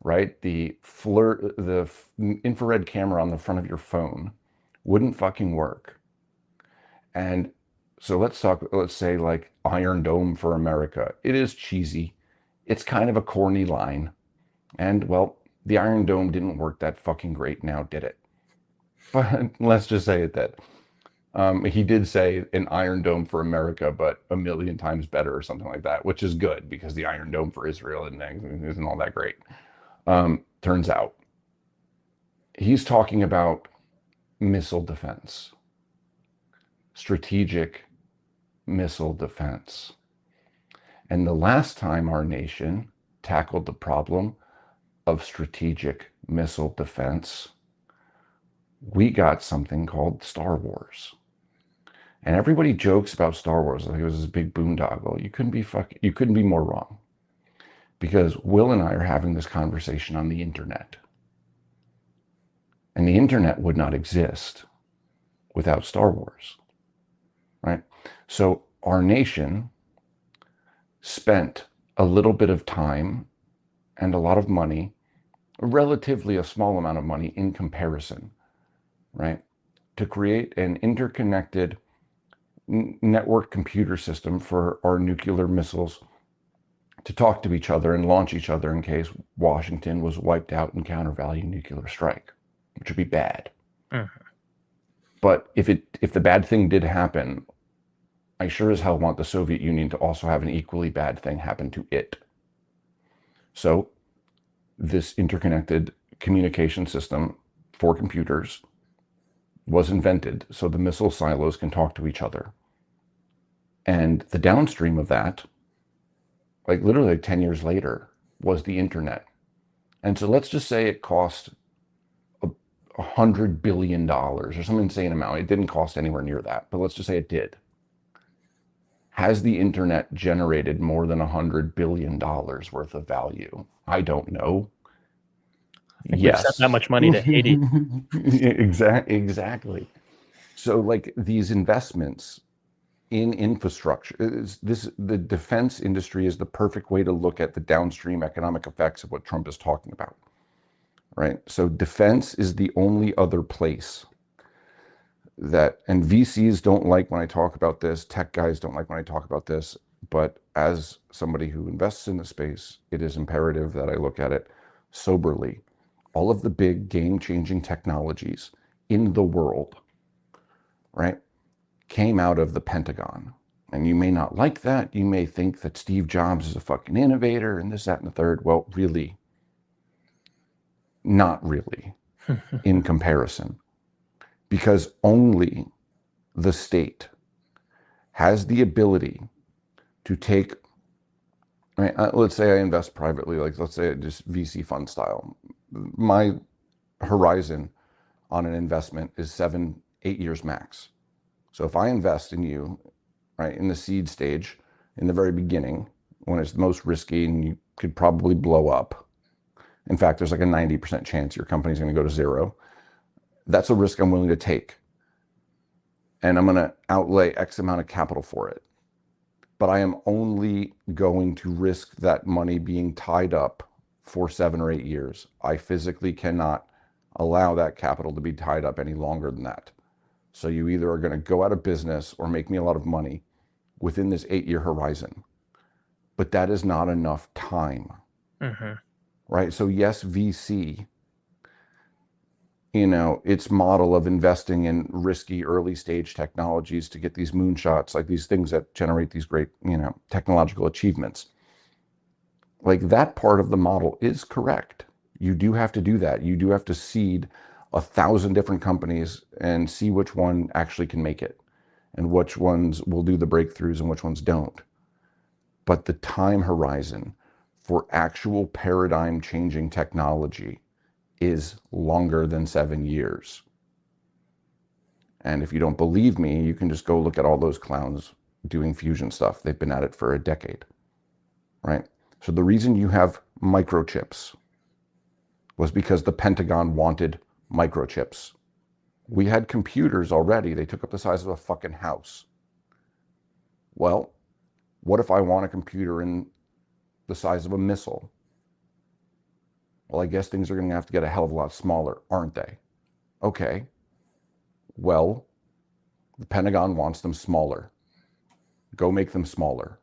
right? The infrared camera on the front of your phone wouldn't fucking work. And so let's say like Iron Dome for America. It is cheesy. It's kind of a corny line. And well, the Iron Dome didn't work that fucking great now, did it? But let's just say it did. He did say an Iron Dome for America, but a million times better or something like that, which is good because the Iron Dome for Israel isn't all that great. Turns out he's talking about missile defense, strategic missile defense. And the last time our nation tackled the problem of strategic missile defense, we got something called Star Wars. And everybody jokes about Star Wars like it was this big boondoggle. You couldn't be more wrong. Because Will and I are having this conversation on the internet. And the internet would not exist without Star Wars. Right? So our nation spent a little bit of time and a lot of money, relatively a small amount of money in comparison, right, to create an interconnected network computer system for our nuclear missiles to talk to each other and launch each other in case Washington was wiped out in counter-value nuclear strike, which would be bad. But if the bad thing did happen, I sure as hell want the Soviet Union to also have an equally bad thing happen to it. So this interconnected communication system for computers was invented so the missile silos can talk to each other. And the downstream of that, like literally 10 years later, was the internet. And so let's just say it cost $100 billion or some insane amount. It didn't cost anywhere near that, but let's just say it did. Has the internet generated more than $100 billion worth of value? I don't know. I think we've sent that much money to Haiti. Exactly. So like these investments in infrastructure, the defense industry is the perfect way to look at the downstream economic effects of what Trump is talking about, right? So defense is the only other place that, and VCs don't like when I talk about this, tech guys don't like when I talk about this, but as somebody who invests in the space, it is imperative that I look at it soberly. All of the big game-changing technologies in the world, right, came out of the Pentagon. And you may not like that. You may think that Steve Jobs is a fucking innovator and this, that, and the third. Well, really, not really in comparison, because only the state has the ability to take, I mean, let's say I invest privately, like let's say just VC fund style. My horizon on an investment is 7-8 years max. So if I invest in you, right, in the seed stage, in the very beginning, when it's the most risky and you could probably blow up. In fact, there's like a 90% chance your company's going to go to zero. That's a risk I'm willing to take. And I'm going to outlay X amount of capital for it. But I am only going to risk that money being tied up for 7 or 8 years. I physically cannot allow that capital to be tied up any longer than that. So you either are going to go out of business or make me a lot of money within this 8-year horizon. But that is not enough time. Mm-hmm. Right? So yes, VC, you know, its model of investing in risky early stage technologies to get these moonshots, like these things that generate these great, you know, technological achievements. Like that part of the model is correct. You do have to do that. You do have to seed 1,000 different companies and see which one actually can make it and which ones will do the breakthroughs and which ones don't. But the time horizon for actual paradigm changing technology is longer than 7 years. And if you don't believe me, you can just go look at all those clowns doing fusion stuff. They've been at it for a decade, right? So the reason you have microchips was because the Pentagon wanted microchips. We had computers already. They took up the size of a fucking house. Well, what if I want a computer in the size of a missile? Well, I guess things are going to have to get a hell of a lot smaller, aren't they? Okay. Well, the Pentagon wants them smaller. Go make them smaller.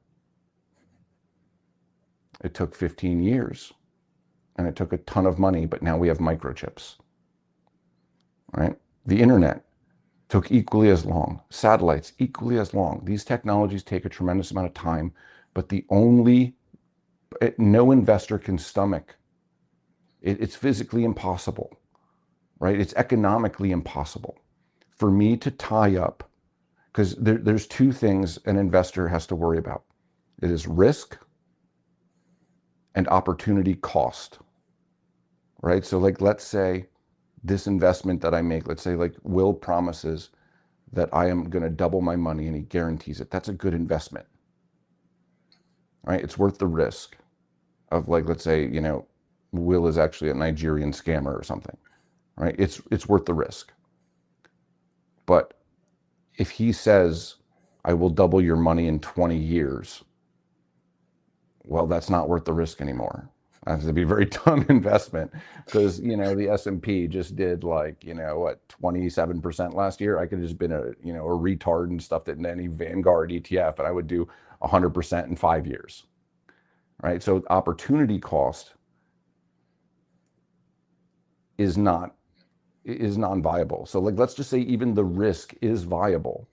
It took 15 years and it took a ton of money, but now we have microchips, right? The internet took equally as long. Satellites, equally as long. These technologies take a tremendous amount of time, but no investor can stomach. It's physically impossible, right? It's economically impossible for me to tie up, because there's two things an investor has to worry about. It is risk and opportunity cost, right? So like, let's say this investment that I make, let's say like Will promises that I am going to double my money and he guarantees it. That's a good investment, right? It's worth the risk of, like, let's say, you know, Will is actually a Nigerian scammer or something, right? It's worth the risk. But if he says, I will double your money in 20 years, well, that's not worth the risk anymore. That has to be a very dumb investment, because, you know, the S&P just did like, you know, what, 27% last year. I could have just been a retard and stuffed it in any Vanguard ETF and I would do 100% in 5 years, right? So opportunity cost is non-viable. So like, let's just say even the risk is viable.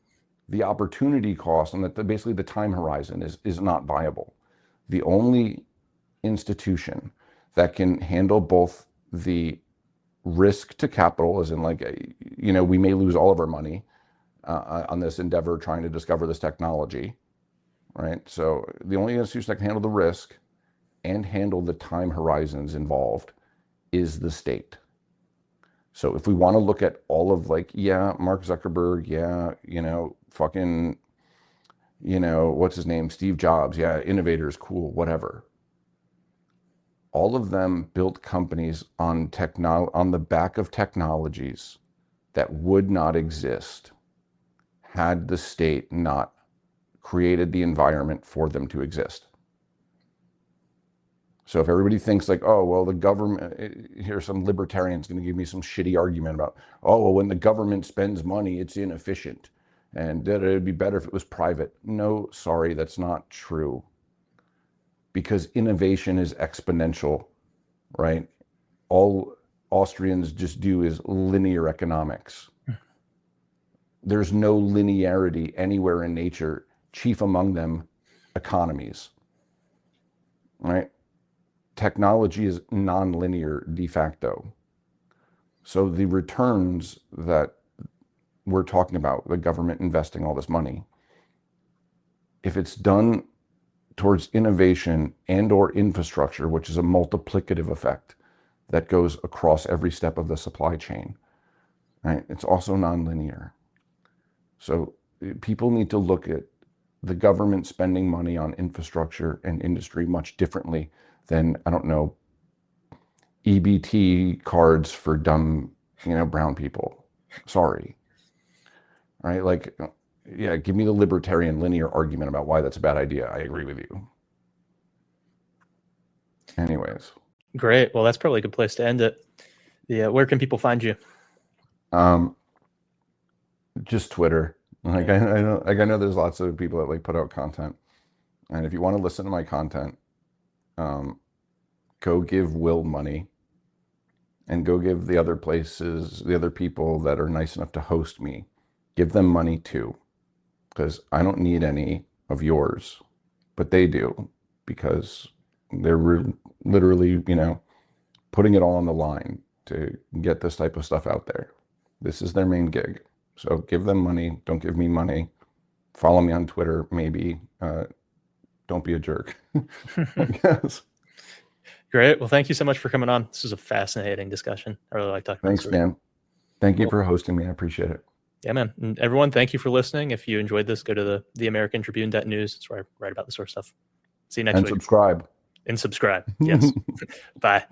The opportunity cost and basically the time horizon is not viable. The only institution that can handle both the risk to capital, as in like we may lose all of our money on this endeavor trying to discover this technology, right? So the only institution that can handle the risk and handle the time horizons involved is the state. So if we want to look at all of Mark Zuckerberg, what's his name? Steve Jobs, innovators, cool, whatever. All of them built companies on the back of technologies that would not exist had the state not created the environment for them to exist. So if everybody thinks like, oh, well, the government, here's some libertarians going to give me some shitty argument about, oh, well, when the government spends money, it's inefficient and that it'd be better if it was private. No, sorry, that's not true. Because innovation is exponential, right? All Austrians just do is linear economics. There's no linearity anywhere in nature, chief among them, economies, right? Technology is non-linear de facto. So the returns that we're talking about, the government investing all this money, if it's done towards innovation and or infrastructure, which is a multiplicative effect that goes across every step of the supply chain, right? It's also non-linear. So people need to look at the government spending money on infrastructure and industry much differently than, I don't know, EBT cards for dumb, brown people. Sorry. Right? Give me the libertarian linear argument about why that's a bad idea. I agree with you. Anyways. Great. Well, that's probably a good place to end it. Yeah. Where can people find you? Just Twitter. I know there's lots of people that put out content. And if you want to listen to my content, go give Will money and go give the other places, the other people that are nice enough to host me, give them money too, because I don't need any of yours, but they do, because they're literally, putting it all on the line to get this type of stuff out there. This is their main gig. So give them money. Don't give me money. Follow me on Twitter, maybe. Don't be a jerk, I guess. Great. Well, thank you so much for coming on. This was a fascinating discussion. I really like talking. Thanks, man. Thank you for hosting me. I appreciate it. Yeah, man. And everyone, thank you for listening. If you enjoyed this, go to the AmericanTribune.news. It's where I write about this sort of stuff. See you next week. And subscribe. And subscribe. Yes. Bye.